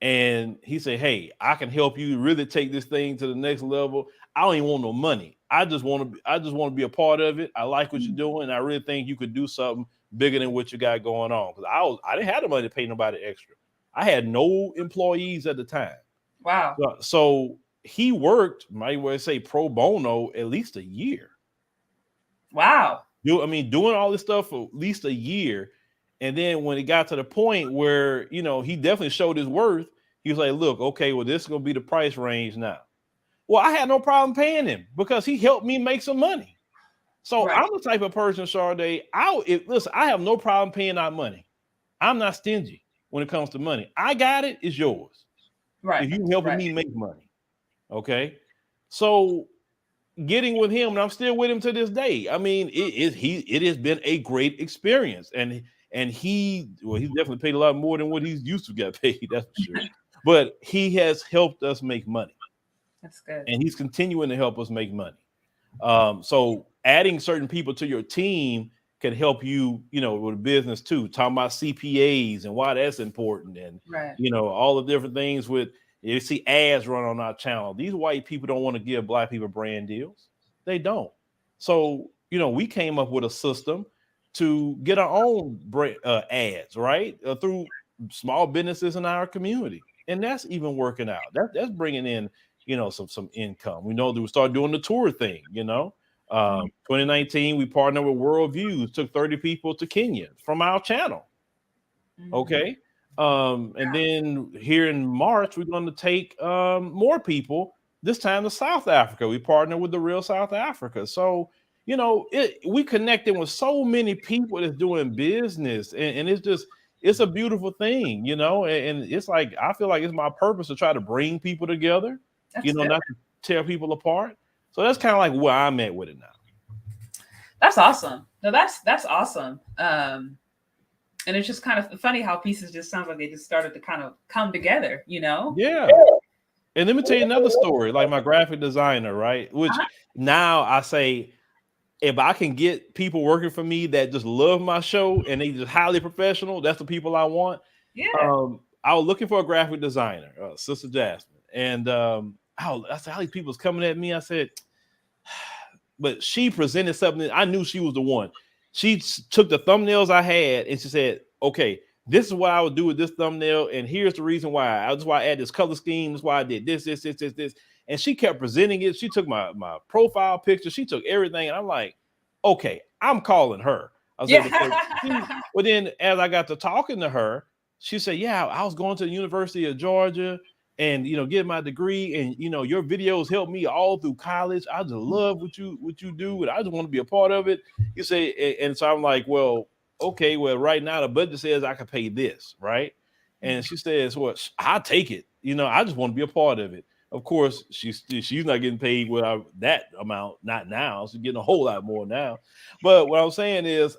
Speaker 2: And he said, hey, I can help you really take this thing to the next level. I don't even want no money. I just want to be a part of it. I like what you're doing. And I really think you could do something bigger than what you got going on. Because I didn't have the money to pay nobody extra. I had no employees at the time.
Speaker 1: Wow.
Speaker 2: So he worked, might well say pro bono, at least a year.
Speaker 1: Wow.
Speaker 2: Doing all this stuff for at least a year. And then when it got to the point where, he definitely showed his worth, he was like, look, okay, well, this is going to be the price range now. Well, I had no problem paying him because he helped me make some money. So right. I'm the type of person, Sade, listen, I have no problem paying out money. I'm not stingy when it comes to money. I got it, it's yours.
Speaker 1: Right.
Speaker 2: If you helping me make money. Okay. So getting with him, and I'm still with him to this day. It has been a great experience. And he's definitely paid a lot more than what he's used to get paid, that's for sure. But he has helped us make money.
Speaker 1: That's good.
Speaker 2: And he's continuing to help us make money. So adding certain people to your team can help you, with business too. Talking about CPAs and why that's important, and
Speaker 1: right.
Speaker 2: All the different things with you see ads run on our channel. These white people don't want to give black people brand deals. They don't. So, we came up with a system to get our own ads, right? Through small businesses in our community. And that's even working out. That's bringing in, some income. We know that we started doing the tour thing, 2019, we partnered with World Views, took 30 people to Kenya from our channel. Okay. And then here in March, we're going to take more people, this time to South Africa. We partner with the Real South Africa. So, we connected with so many people that's doing business, and it's a beautiful thing, and it's like, I feel like it's my purpose to try to bring people together,
Speaker 1: that's
Speaker 2: not to tear people apart. So that's kind of like where I'm at with it now.
Speaker 1: That's awesome. No, that's awesome. And it's just kind of funny how pieces just sounds like they just started to kind of come together,
Speaker 2: Yeah. And let me tell you another story, like my graphic designer, right? Which now I say, if I can get people working for me that just love my show and they just highly professional, that's the people I want.
Speaker 1: Yeah.
Speaker 2: I was looking for a graphic designer, Sister Jasmine. And I said, all these people's coming at me. I said, but she presented something. I knew she was the one. She took the thumbnails I had and she said, okay, this is what I would do with this thumbnail. And here's the reason why. That's why I added this color scheme. That's why I did this. And she kept presenting it. She took my profile picture. She took everything. And I'm like, okay, I'm calling her. I was well, then as I got to talking to her, she said, yeah, I was going to the University of Georgia and, get my degree. And, your videos helped me all through college. I just love what you do. And I just want to be a part of it. You say, and so I'm like, well, okay, well, right now the budget says I can pay this, right? And she says, well, I'll take it. I just want to be a part of it. Of course, she's not getting paid that amount, not now. She's getting a whole lot more now. But what I'm saying is,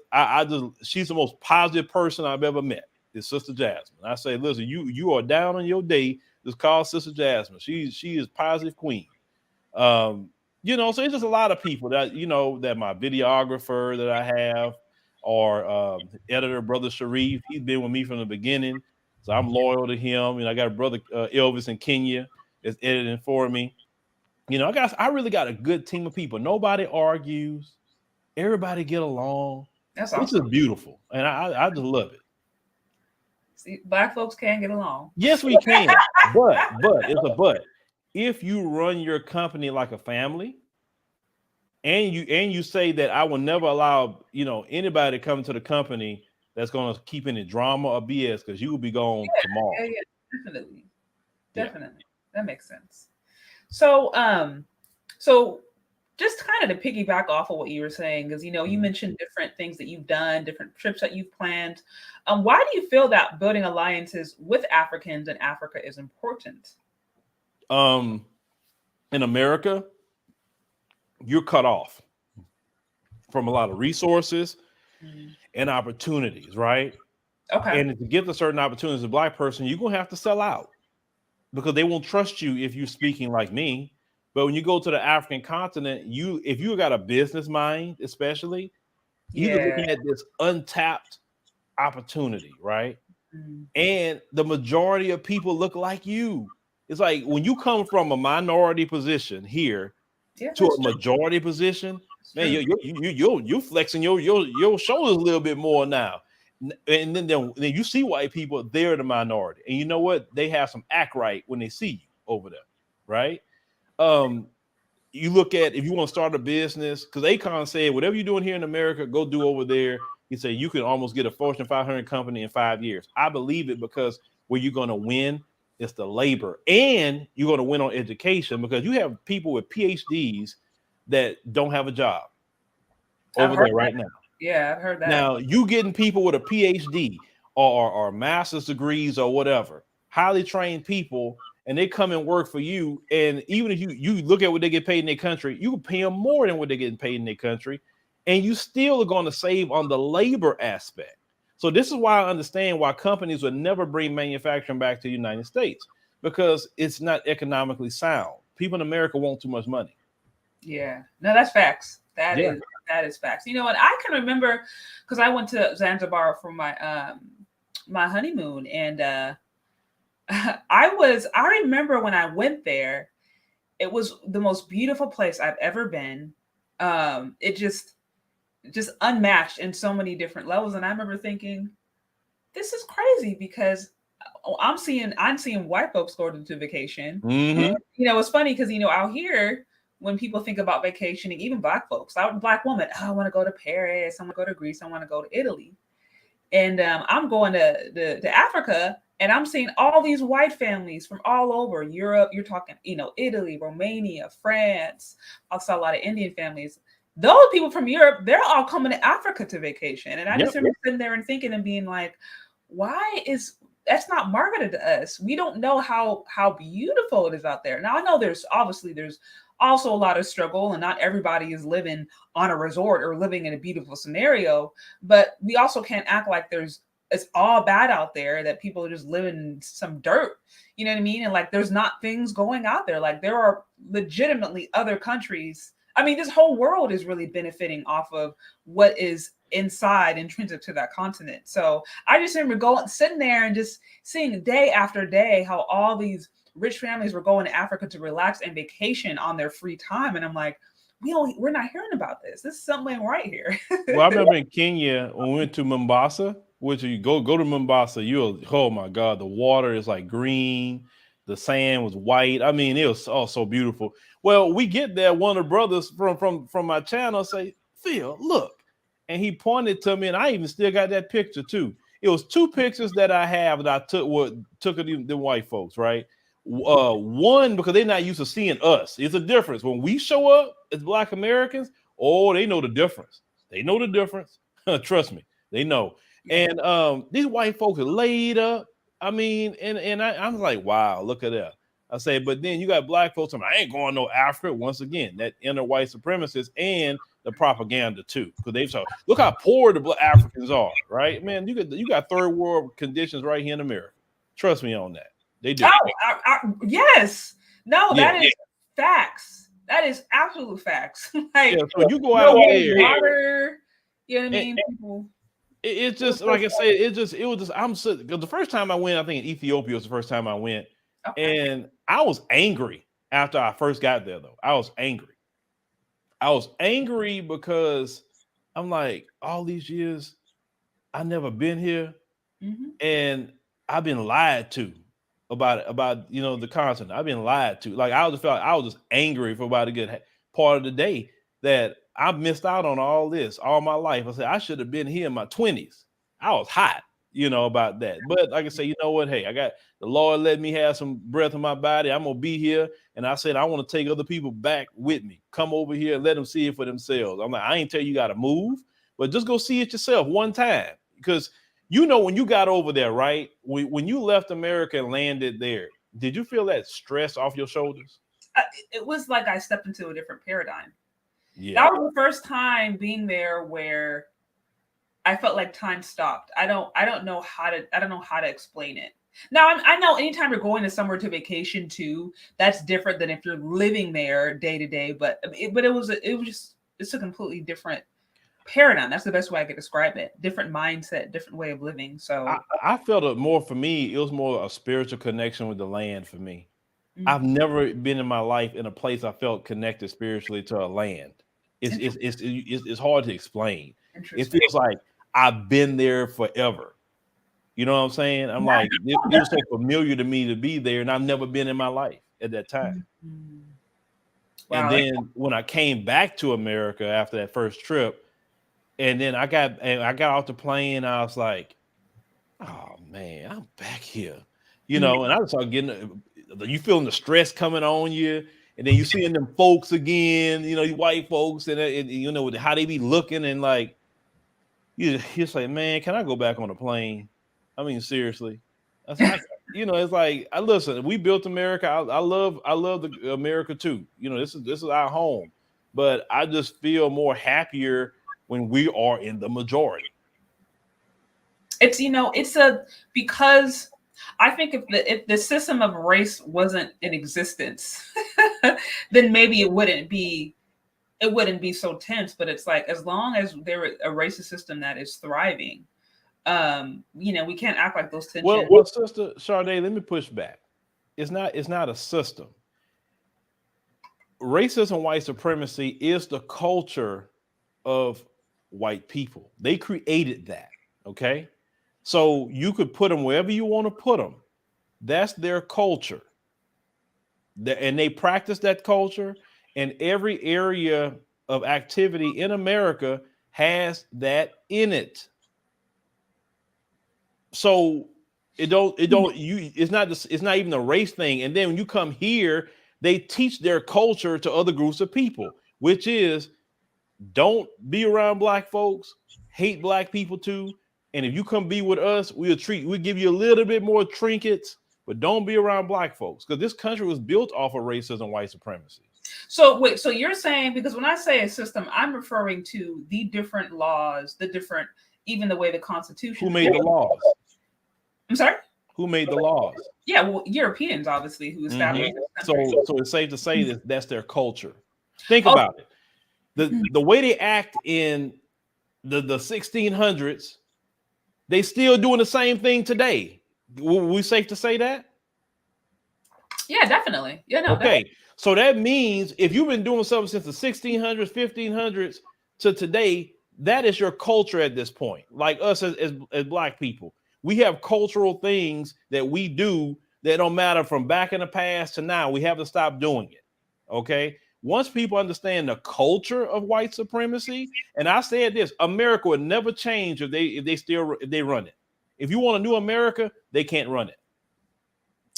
Speaker 2: she's the most positive person I've ever met. Is Sister Jasmine. I say, listen, you are down on your day. Just call Sister Jasmine. She is positive queen. You know, so it's just a lot of people that, you know, that my videographer that I have, or editor brother Sharif. He's been with me from the beginning, so I'm loyal to him. You know, I got a brother Elvis in Kenya that's editing for me. You know, I really got a good team of people. Nobody argues. Everybody get along.
Speaker 1: That's
Speaker 2: It's just
Speaker 1: awesome.
Speaker 2: beautiful, and I just love it.
Speaker 1: See, Black folks can get along.
Speaker 2: Yes, we can, but it's a but. If you run your company like a family, and you say that I will never allow, you know, anybody to come to the company that's going to keep any drama or BS, because you will be gone tomorrow.
Speaker 1: Yeah, definitely,
Speaker 2: Yeah.
Speaker 1: definitely. That makes sense. So, so just kind of to piggyback off of what you were saying, because you know you
Speaker 2: Mhm.
Speaker 1: mentioned different things that you've done, different trips that you've planned. Why do you feel that building alliances with Africans in Africa is important?
Speaker 2: In America, you're cut off from a lot of resources
Speaker 1: Mm.
Speaker 2: and opportunities, right?
Speaker 1: Okay.
Speaker 2: And to get the certain opportunities as a black person, you're gonna have to sell out, because they won't trust you if you're speaking like me. But when you go to the African continent, if you got a business mind, especially, you're
Speaker 1: Yeah.
Speaker 2: looking at this untapped opportunity, right?
Speaker 1: Mm.
Speaker 2: And the majority of people look like you. It's like when you come from a minority position here
Speaker 1: Yeah,
Speaker 2: to
Speaker 1: that's
Speaker 2: a
Speaker 1: true.
Speaker 2: majority position,
Speaker 1: That's
Speaker 2: man,
Speaker 1: true.
Speaker 2: you flexing your shoulders a little bit more now. And then you see white people, they're the minority. And you know what? They have some act right when they see you over there, right? Um, you look at, if you want to start a business, because Akon said, whatever you're doing here in America, go do over there. He said you can almost get a Fortune 500 company in 5 years. I believe it, because where you're going to win is the labor, and you're going to win on education, because you have people with PhDs that don't have a job
Speaker 1: I've
Speaker 2: over
Speaker 1: heard
Speaker 2: there
Speaker 1: that.
Speaker 2: right now.
Speaker 1: Yeah, I've heard that.
Speaker 2: Now you getting people with a PhD or master's degrees or whatever, highly trained people, and they come and work for you. And even if you look at what they get paid in their country, you can pay them more than what they're getting paid in their country, and you still are going to save on the labor aspect. So this is why I understand why companies would never bring manufacturing back to the United States, because it's not economically sound. People in America want too much money.
Speaker 1: Yeah. No, that's facts.
Speaker 2: Yeah.
Speaker 1: That is facts. You know, and I can remember because I went to Zanzibar for my my honeymoon, and I remember when I went there, it was the most beautiful place I've ever been. It just unmatched in so many different levels. And I remember thinking, this is crazy because I'm seeing white folks going to vacation.
Speaker 2: Mm-hmm.
Speaker 1: You know, it's funny because you know out here when people think about vacationing, even black folks, I'm a black woman, oh, I want to go to Paris, I want to go to Greece, I want to go to Italy, and I'm going to Africa, and I'm seeing all these white families from all over Europe. You're talking, you know, Italy, Romania, France. I saw a lot of Indian families. Those people from Europe, they're all coming to Africa to vacation, and I just
Speaker 2: Yep.
Speaker 1: remember sitting there and thinking and being like, why is that's not marketed to us? We don't know how beautiful it is out there. Now I know there's also a lot of struggle, and not everybody is living on a resort or living in a beautiful scenario, but we also can't act like it's all bad out there, that people are just living in some dirt. You know what I mean? And like there's not things going out there. Like there are legitimately other countries. I mean, this whole world is really benefiting off of what is inside intrinsic to that continent. So I just remember going sitting there and just seeing day after day how all these rich families were going to Africa to relax and vacation on their free time. And I'm like, we're not hearing about this. This is something right here.
Speaker 2: Well, I remember in Kenya when we went to Mombasa, which you go to Mombasa, oh my God, the water is like green, the sand was white. I mean, it was all so beautiful. Well, we get there, one of the brothers from my channel say, Phil, look. And he pointed to me, and I even still got that picture too. It was two pictures that I have that I took of the white folks, right? One, because they're not used to seeing us. It's a difference. When we show up as Black Americans, oh, they know the difference. They know the difference. Trust me, they know.
Speaker 1: Yeah.
Speaker 2: And these white folks are laid up. I mean, and I'm like, wow, look at that. I say, but then you got black folks. I ain't going no Africa. Once again, that inner white supremacists and the propaganda too, because they've saw. Look how poor the Africans are, right? Man, you got third world conditions right here in America. Trust me on that. They do.
Speaker 1: Oh, yes. No,
Speaker 2: Yeah.
Speaker 1: that is facts. That is absolute facts. Like,
Speaker 2: Yeah, so you go
Speaker 1: no
Speaker 2: out there,
Speaker 1: water. You know what I
Speaker 2: and
Speaker 1: mean? People.
Speaker 2: it's just like I said, it was just I'm so because the first time I went, I think in Ethiopia was the first time I went,
Speaker 1: Okay.
Speaker 2: and I was angry after I first got there. Though I was angry. I was angry because I'm like, all these years I never been here,
Speaker 1: Mm-hmm.
Speaker 2: and I've been lied to about the continent. I've been lied to. Like I was just angry for about a good part of the day that I missed out on all this all my life. I said I should have been here in my 20s. I was hot, about that. But like I say, you know what? Hey, I got the Lord let me have some breath in my body. I'm gonna be here, and I said I want to take other people back with me. Come over here and let them see it for themselves. I'm like, I ain't tell you got to move, but just go see it yourself one time because when you got over there, right? When you left America and landed there, did you feel that stress off your shoulders?
Speaker 1: It was like I stepped into a different paradigm.
Speaker 2: Yeah.
Speaker 1: That was the first time being there where I felt like time stopped. I don't know how to explain it. Now I know anytime you're going to somewhere to vacation too, that's different than if you're living there day to day. But it's a completely different paradigm. That's the best way I could describe it. Different mindset, different way of living. So
Speaker 2: I felt it more for me. It was more a spiritual connection with the land for me. I've
Speaker 1: mm-hmm.
Speaker 2: never been in my life in a place I felt connected spiritually to a land. It's hard to explain. It feels like I've been there forever. You know what I'm saying? I'm like, it was so familiar to me to be there, and I've never been in my life at that time.
Speaker 1: Mm-hmm. Wow.
Speaker 2: And then when I came back to America after that first trip, and then I got off the plane, I was like, oh man, I'm back here. And I started getting you feeling the stress coming on you, and then you seeing them folks again, you white folks, and how they be looking, and like you're like, man, can I go back on the plane? I mean, seriously. I said, it's like I listen. We built America. I love the America too. This is our home, but I just feel more happier when we are in the majority.
Speaker 1: Because I think if the system of race wasn't in existence, then maybe it wouldn't be so tense. But it's like as long as there is a racist system that is thriving, we can't act like those tensions.
Speaker 2: Well, Sister Sade, let me push back. It's not a system. Racism, white supremacy is the culture of white people. They created that. Okay. So you could put them wherever you want to put them. That's their culture. And they practice that culture, and every area of activity in America has that in it. So it's not even a race thing. And then when you come here, they teach their culture to other groups of people, which is don't be around black folks, hate black people too. And if you come be with us, we'll give you a little bit more trinkets, but don't be around black folks, because this country was built off of racism, white supremacy.
Speaker 1: So wait, so you're saying, because when I say a system, I'm referring to the different laws, even the way the Constitution.
Speaker 2: Who made the laws?
Speaker 1: I'm sorry?
Speaker 2: Who made the laws?
Speaker 1: Yeah, well, Europeans, obviously, who established this
Speaker 2: country. So it's safe to say that that's their culture. Think about it. The way they act in the 1600s, they still doing the same thing today. We safe to say that?
Speaker 1: Yeah, definitely. Yeah, no.
Speaker 2: Okay. So that means if you've been doing something since the 1600s, 1500s to today, that is your culture at this point. Like us as black people, we have cultural things that we do that don't matter from back in the past to now. We have to stop doing it. Okay. Once people understand the culture of white supremacy, and I said this, America would never change if they run it. If you want a new America, they can't run it.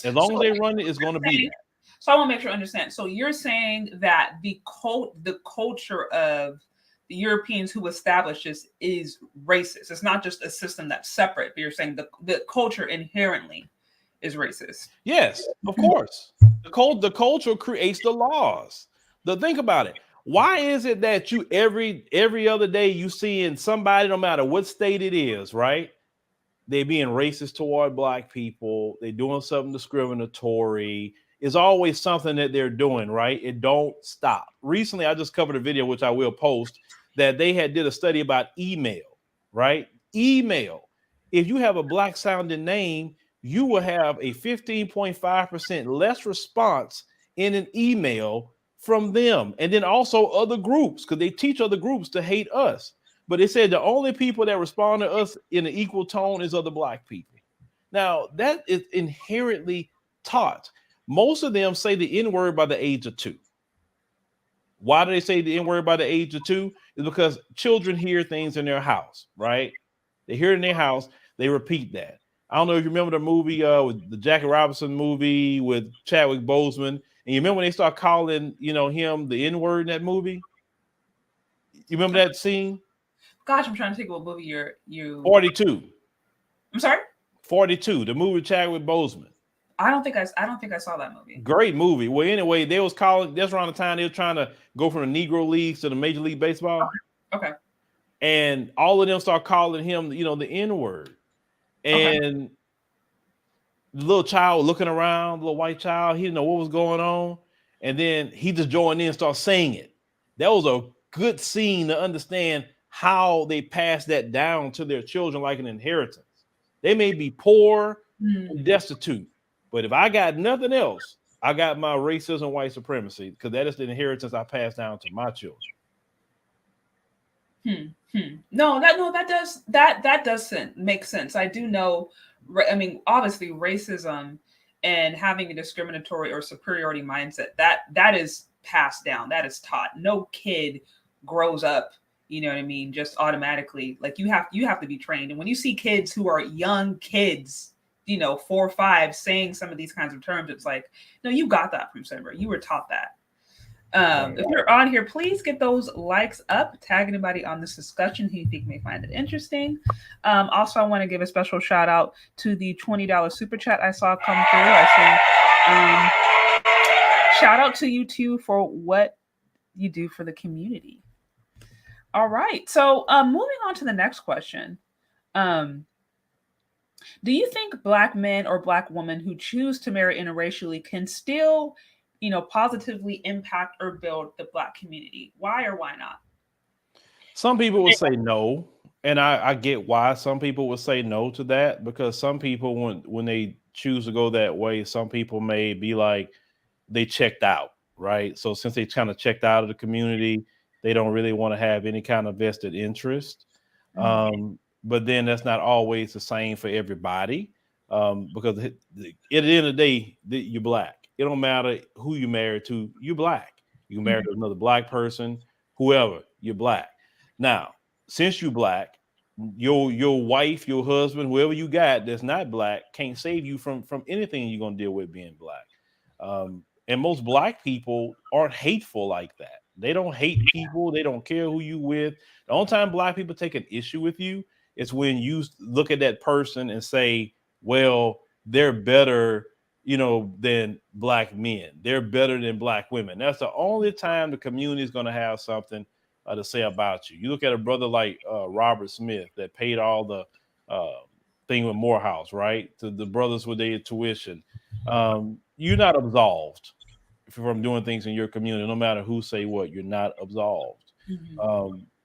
Speaker 2: As long as they run it, it's going to be that.
Speaker 1: So I want to make sure I understand. So you're saying that the culture of the Europeans who established this is racist. It's not just a system that's separate, but you're saying the culture inherently is racist.
Speaker 2: Yes, of course. The culture creates the laws. Think about it. Why is it that you every other day you seeing somebody, no matter what state it is, right? They being racist toward black people. They doing something discriminatory. is always something that they're doing, right? It don't stop. Recently, I just covered a video, which I will post, that they did a study about email, right? Email. If you have a black sounding name, you will have a 15.5% less response in an email from them. And then also other groups, because they teach other groups to hate us. But they said the only people that respond to us in an equal tone is other black people. Now, that is inherently taught. Most of them say the N-word by the age of 2. Why do they say the N-word by the age of 2? Is because children hear things in their house, right? They hear it in their house, they repeat that. I don't know if you remember the movie, with the Jackie Robinson movie with Chadwick Boseman, and you remember when they start calling, him the N-word in that movie? You remember that scene?
Speaker 1: Gosh, I'm trying to think what movie you.
Speaker 2: 42.
Speaker 1: I'm sorry.
Speaker 2: 42, the movie with Chadwick Boseman.
Speaker 1: I don't think I saw that movie.
Speaker 2: Great movie. Well, anyway, that's around the time they were trying to go from the Negro Leagues to the Major League Baseball.
Speaker 1: Okay.
Speaker 2: And all of them start calling him, the N-word. And the little child looking around, the little white child, he didn't know what was going on. And then he just joined in and started saying it. That was a good scene to understand how they pass that down to their children like an inheritance. They may be poor and destitute, but if I got nothing else, I got my racism, white supremacy, because that is the inheritance I pass down to my children.
Speaker 1: No, that does make sense. I do know. I mean, obviously, racism and having a discriminatory or superiority mindset that is passed down. That is taught. No kid grows up, you know what I mean, just automatically. Like you have to be trained. And when you see kids who are young kids, 4 or 5, saying some of these kinds of terms, it's like, no, you got that from somewhere. You were taught that. If you're on here, please get those likes up. Tag anybody on this discussion who you think may find it interesting. Also, I want to give a special shout out to the $20 super chat I saw come through. I see. Shout out to you too for what you do for the community. All right. So moving on to the next question. Do you think Black men or Black women who choose to marry interracially can still positively impact or build the Black community? Why or why not?
Speaker 2: Some people would say no. And I get why some people would say no to that, because some people, when they choose to go that way, some people may be like, they checked out, right? So since they kind of checked out of the community, they don't really want to have any kind of vested interest. But then that's not always the same for everybody, because at the end of the day, you're Black. It don't matter who you married to, you're Black. You can marry to another Black person, whoever, you're Black. Now, since you're Black, your wife, your husband, whoever you got that's not Black can't save you from anything you're gonna deal with being Black. And most Black people aren't hateful like that. They don't hate people. They don't care who you with. The only time Black people take an issue with you is when you look at that person and say, well, they're better, than Black men. They're better than Black women. That's the only time the community is going to have something to say about you. You look at a brother like Robert Smith that paid all the thing with Morehouse, right? To the brothers with their tuition. You're not absolved from doing things in your community, no matter who say what. You're not absolved.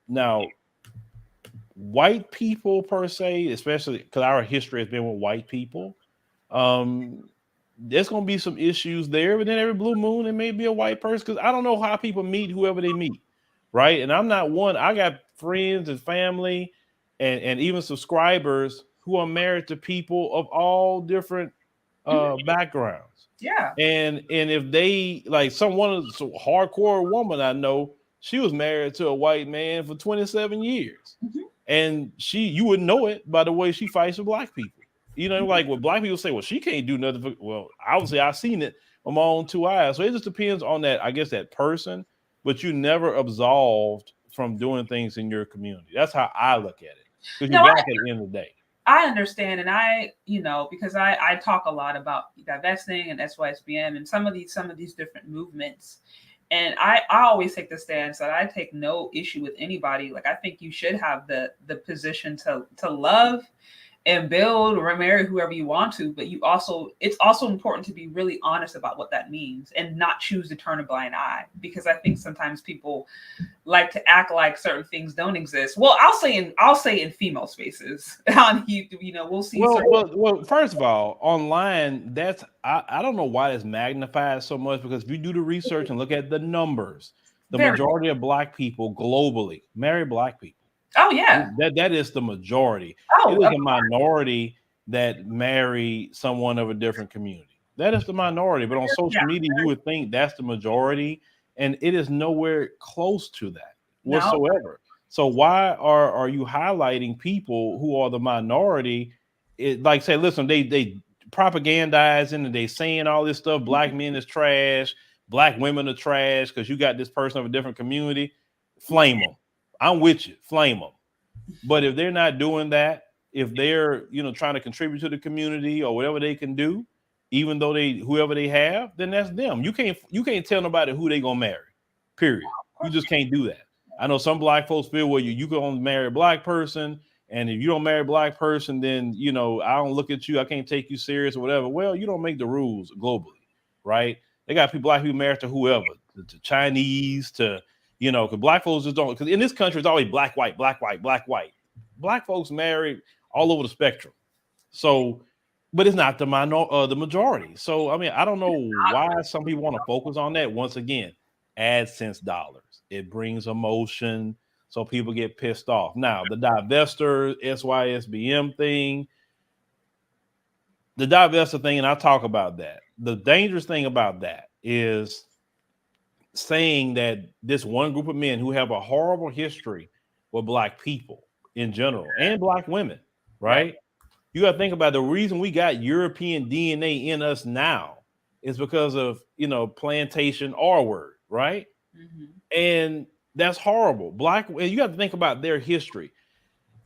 Speaker 2: Now, white people per se, especially because our history has been with white people, there's going to be some issues there. But then every blue moon, it may be a white person, because I don't know how people meet whoever they meet, right? And I'm not one. I got friends and family and even subscribers who are married to people of all different backgrounds.
Speaker 1: Yeah.
Speaker 2: And if they like some hardcore woman I know, she was married to a white man for 27 years. And you wouldn't know it by the way she fights for Black people. Like when Black people say, well, she can't do nothing. Well, obviously I've seen it with my own 2 eyes. So it just depends on that, I guess, that person, but you never absolved from doing things in your community. That's how I look at it. Because you're Black at the end of the day.
Speaker 1: I understand. And I, because I talk a lot about divesting and SYSBM and some of these different movements. And I always take the stance that I take no issue with anybody. Like, I think you should have the position to love and build or marry whoever you want to, but it's also important to be really honest about what that means and not choose to turn a blind eye, because I think sometimes people like to act like certain things don't exist. Well, I'll say in female spaces. We'll see.
Speaker 2: Well. First of all, online, I don't know why it's magnified so much, because if you do the research and look at the numbers, the majority of Black people globally marry Black people.
Speaker 1: Oh yeah,
Speaker 2: that is the majority.
Speaker 1: Oh,
Speaker 2: it is a minority that marry someone of a different community. That is the minority. But on social media, you would think that's the majority, and it is nowhere close to that whatsoever. So why are you highlighting people who are the minority? Like, say, listen, they propagandizing and they saying all this stuff. Black men is trash. Black women are trash because you got this person of a different community. Flame them. I'm with you. Flame them. But if they're not doing that, if they're trying to contribute to the community or whatever they can do, even though whoever they have, then that's them. You can't tell nobody who they gonna marry. Period. You just can't do that. I know some Black folks feel, well, you can only marry a Black person, and if you don't marry a Black person, then I don't look at you, I can't take you serious or whatever. Well, you don't make the rules globally, right? They got Black people married to whoever, to Chinese, to because Black folks just don't. Because in this country, it's always black, white, black, white, black, white. Black folks married all over the spectrum. So, but it's not the majority. So, I mean, I don't know why some people want to focus on that. Once again, AdSense dollars. It brings emotion, so people get pissed off. Now, the divester, SYSBM thing, the divester thing, and I talk about that. The dangerous thing about that is saying that this one group of men who have a horrible history with Black people in general and Black women, right? You got to think about the reason we got European DNA in us now is because of, plantation R word, right? Mm-hmm. And that's horrible. You got to think about their history.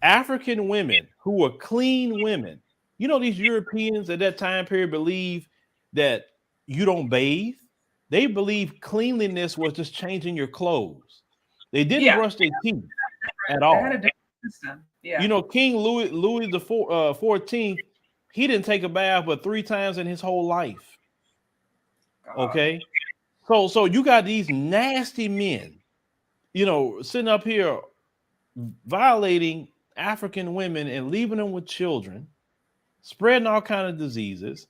Speaker 2: African women who were clean women, these Europeans at that time period believe that you don't bathe. They believe cleanliness was just changing your clothes. They didn't brush their teeth at all. They had a different system. Yeah. King Louis the 14th, he didn't take a bath but 3 times in his whole life. Okay. So you got these nasty men, sitting up here violating African women and leaving them with children, spreading all kinds of diseases,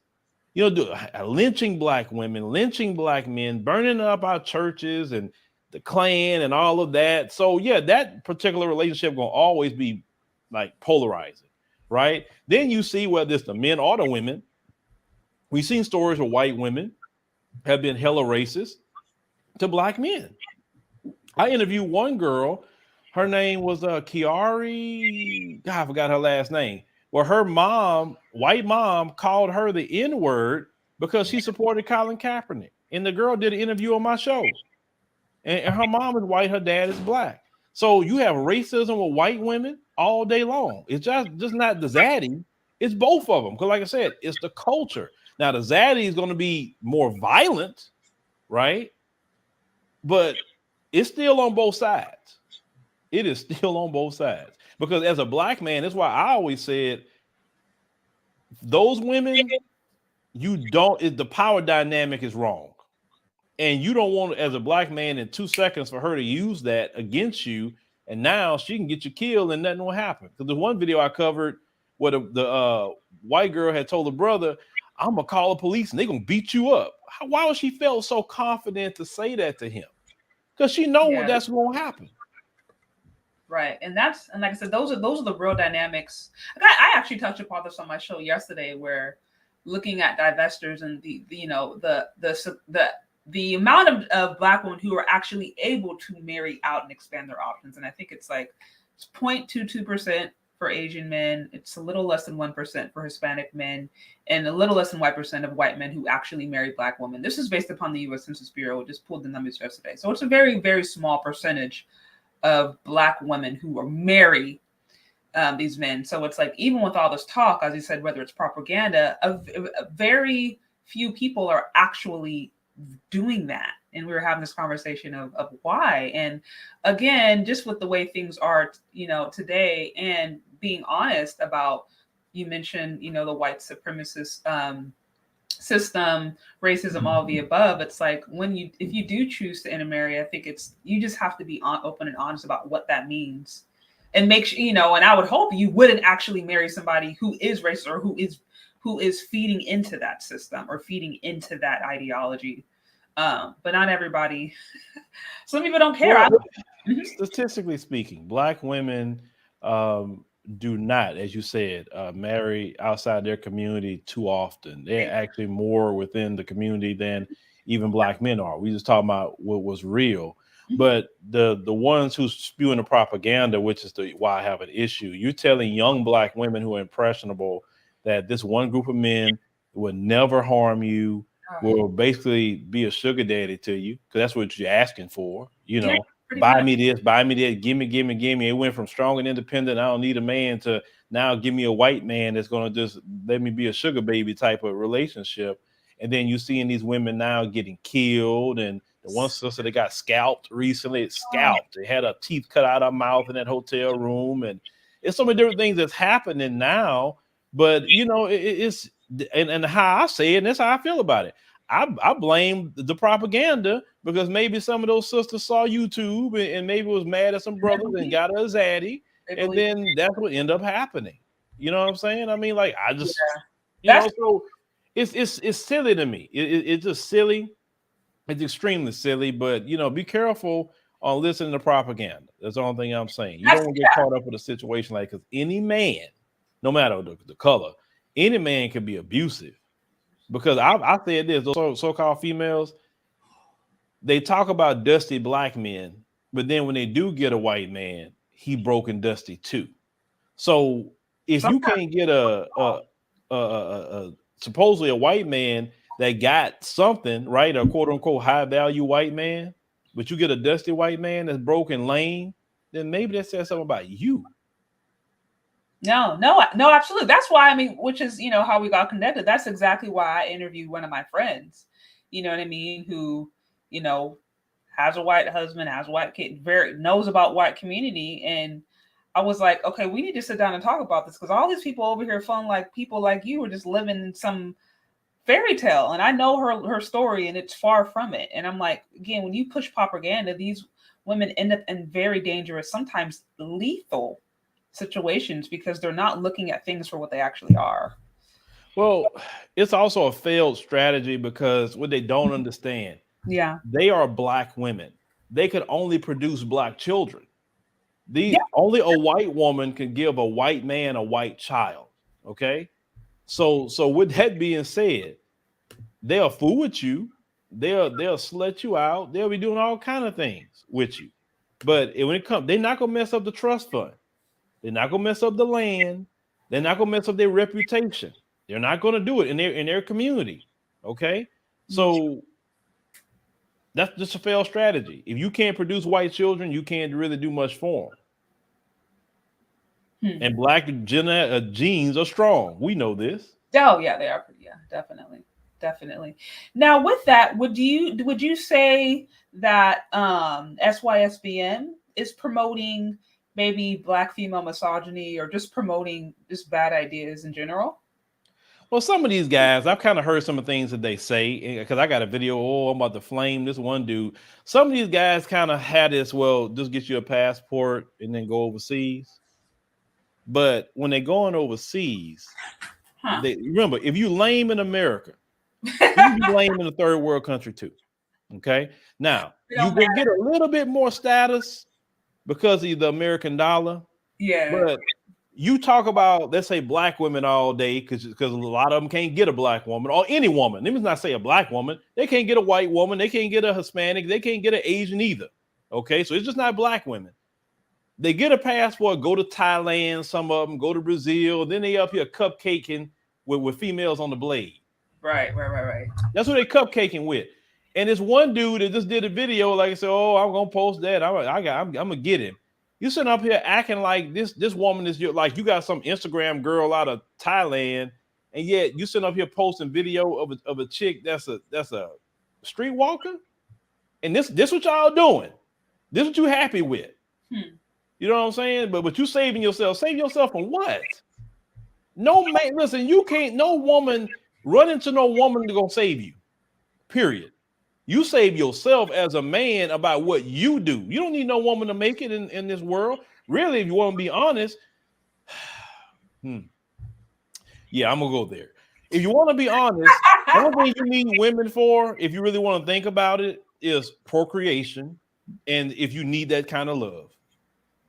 Speaker 2: lynching Black women, lynching Black men, burning up our churches and the Klan and all of that. So yeah, that particular relationship gonna always be like polarizing, right? Then you see whether it's the men or the women. We've seen stories where white women have been hella racist to Black men. I interviewed one girl. Her name was Kiari. God, I forgot her last name. Well, her mom, white mom, called her the N-word because she supported Colin Kaepernick. And the girl did an interview on my show. And her mom is white, her dad is Black. So you have racism with white women all day long. It's just not the zaddy. It's both of them. Because like I said, it's the culture. Now, the zaddy is going to be more violent, right? But it's still on both sides. It is still on both sides. Because as a Black man, that's why I always said, those women, the power dynamic is wrong. And you don't want, as a Black man, in 2 seconds for her to use that against you. And now she can get you killed and nothing will happen. Because there's one video I covered where the white girl had told her brother, I'm going to call the police and they're going to beat you up. Why would she feel so confident to say that to him? Because she knows that's going to happen.
Speaker 1: Right. And like I said, those are the real dynamics. I actually touched upon this on my show yesterday, where looking at divestors and the amount of Black women who are actually able to marry out and expand their options. And I think it's 0.22% for Asian men. It's a little less than 1% for Hispanic men, and a little less than 1% of white men who actually marry Black women. This is based upon the U.S. Census Bureau. It just pulled the numbers yesterday. So it's a very, very small percentage of Black women who are marry these men. So it's even with all this talk, as you said, whether it's propaganda, a very few people are actually doing that. And we were having this conversation of why. And again, just with the way things are, today, and being honest about you mentioned, the white supremacist system, racism, all the above. It's like if you do choose to intermarry, I think you just have to be open and honest about what that means, and make sure, and I would hope you wouldn't actually marry somebody who is racist or who is feeding into that system or feeding into that ideology. But not everybody. Some people don't care.
Speaker 2: Well, statistically speaking, Black women do not, as you said, marry outside their community too often. They're actually more within the community than even Black men are. We just talking about what was real. But the ones who spewing the propaganda, which is why I have an issue, you're telling young Black women who are impressionable that this one group of men will never harm you, will basically be a sugar daddy to you, because that's what you're asking for. Buy me this, buy me that, give me. It went from strong and independent, I don't need a man, to now give me a white man that's going to just let me be a sugar baby type of relationship. And then you seeing these women now getting killed, and the one sister that got scalped recently, they had her teeth cut out of her mouth in that hotel room, and it's so many different things that's happening now. But it's and how I say it, and that's how I feel about it. I blame the propaganda, because maybe some of those sisters saw YouTube and maybe was mad at some brothers and got a zaddy, and then that's what ended up happening. You know what I'm saying? I mean, like, I just, so it's silly to me. It's just silly. It's extremely silly. But be careful on listening to propaganda. That's the only thing I'm saying. You don't want to get caught up with a situation like, because any man, no matter the color, any man can be abusive. Because I said this, those so-called females, they talk about dusty Black men, but then when they do get a white man, he broke and dusty too. So if you can't get a supposedly a white man that got something, right, a quote unquote high value white man, but you get a dusty white man that's broken lame, then maybe that says something about you.
Speaker 1: No, absolutely. That's why, which is, how we got connected. That's exactly why I interviewed one of my friends, you know what I mean, who, has a white husband, has a white kid, knows about white community. And I was like, okay, we need to sit down and talk about this, because all these people over here feeling like people like you are just living in some fairy tale. And I know her story, and it's far from it. And I'm like, again, when you push propaganda, these women end up in very dangerous, sometimes lethal situations, because they're not looking at things for what they actually are.
Speaker 2: Well, it's also a failed strategy, because what they don't understand, they are Black women. They could only produce Black children. Only a white woman can give a white man a white child. Okay, so with that being said, they'll fool with you, they'll slut you out, they'll be doing all kind of things with you. But when it comes, they're not gonna mess up the trust fund. They're not gonna mess up the land. They're not gonna mess up their reputation. They're not gonna do it in their community. Okay, so that's just a failed strategy. If you can't produce white children, you can't really do much for them. And Black genes are strong. We know this.
Speaker 1: Oh yeah, they are. Yeah, definitely. Now, with that, would you say that SYSBM is promoting maybe Black female misogyny, or just promoting just bad ideas in general?
Speaker 2: Well, some of these guys, I've kind of heard some of the things that they say, because I got a video, I'm about to flame this one dude. Some of these guys kind of had this, well, just get you a passport and then go overseas. But when they're going overseas, remember, if you lame in America, you can be lame in a third world country too. Okay. Now, you will get a little bit more status because of the American dollar.
Speaker 1: Yeah.
Speaker 2: But you talk about, let's say, Black women all day, because a lot of them can't get a Black woman, or any woman. Let me not say a Black woman. They can't get a white woman. They can't get a Hispanic. They can't get an Asian either. Okay. So it's just not Black women. They get a passport, go to Thailand, some of them go to Brazil, then they up here cupcaking with females on the blade.
Speaker 1: Right.
Speaker 2: That's what they cupcaking with. And this one dude that just did a video, like I said, oh, I'm gonna post that. I'm gonna get him. You sitting up here acting like this woman is like you got some Instagram girl out of Thailand, and yet you sitting up here posting video of a chick that's a streetwalker, and this what y'all doing? This what you happy with? You know what I'm saying? But you saving yourself. Save yourself from what? No man, listen, you can't, no woman, run into no woman to go save you. Period. You save yourself as a man about what you do. You don't need no woman to make it in this world. Really, if you want to be honest, yeah, I'm gonna go there. If you want to be honest, the only thing you need women for, if you really want to think about it, is procreation. And if you need that kind of love,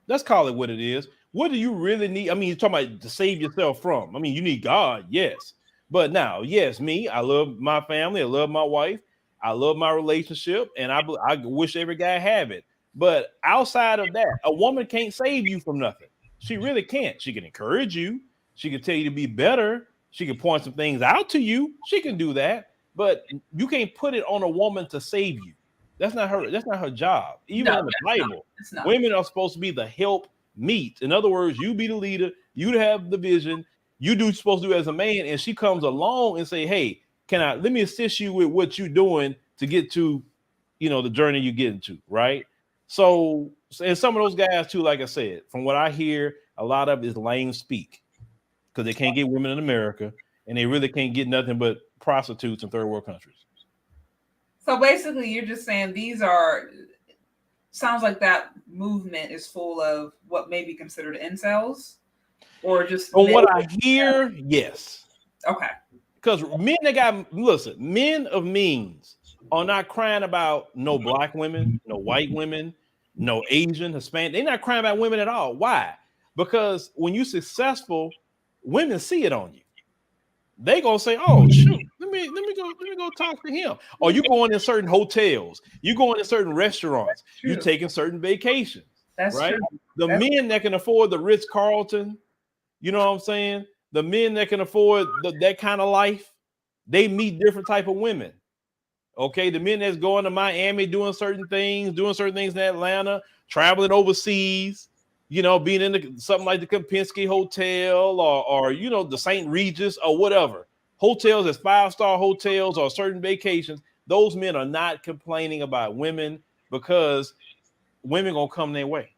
Speaker 2: let's call it what it is. What do you really need? I mean, you're talking about to save yourself from. I mean, you need God, yes. But now, yes, me, I love my family, I love my wife, I love my relationship, and I wish every guy have it. But outside of that, a woman can't save you from nothing. She really can't. She can encourage you. She can tell you to be better. She can point some things out to you. She can do that. But you can't put it on a woman to save you. That's not her. That's not her job. Even in the Bible, women are supposed to be the help meet. In other words, you be the leader. You have the vision. You do supposed to do as a man, and she comes along and say, "Hey, let me assist you with what you're doing to get to, the journey you're getting to, right?" So, and some of those guys too, like I said, from what I hear, a lot of it is lame speak because they can't get women in America, and they really can't get nothing but prostitutes in third world countries.
Speaker 3: So basically, you're just saying sounds like that movement is full of what may be considered incels, or just
Speaker 2: from what I hear, yes.
Speaker 3: Okay.
Speaker 2: Because men of means are not crying about no black women, no white women, no Asian, Hispanic. They're not crying about women at all. Why? Because when you're successful, women see it on you. They gonna say, "Oh shoot, let me go talk to him." Or you going in certain hotels, you going in certain restaurants, you taking certain vacations.
Speaker 3: That's
Speaker 2: right.
Speaker 3: True.
Speaker 2: The men that can afford the Ritz-Carlton, you know what I'm saying? The men that can afford that kind of life, they meet different type of women. Okay, the men that's going to Miami doing certain things in Atlanta, traveling overseas. Being in something like the Kempinski Hotel or the St. Regis or whatever. Hotels as 5-star hotels or certain vacations. Those men are not complaining about women because women gonna come their way.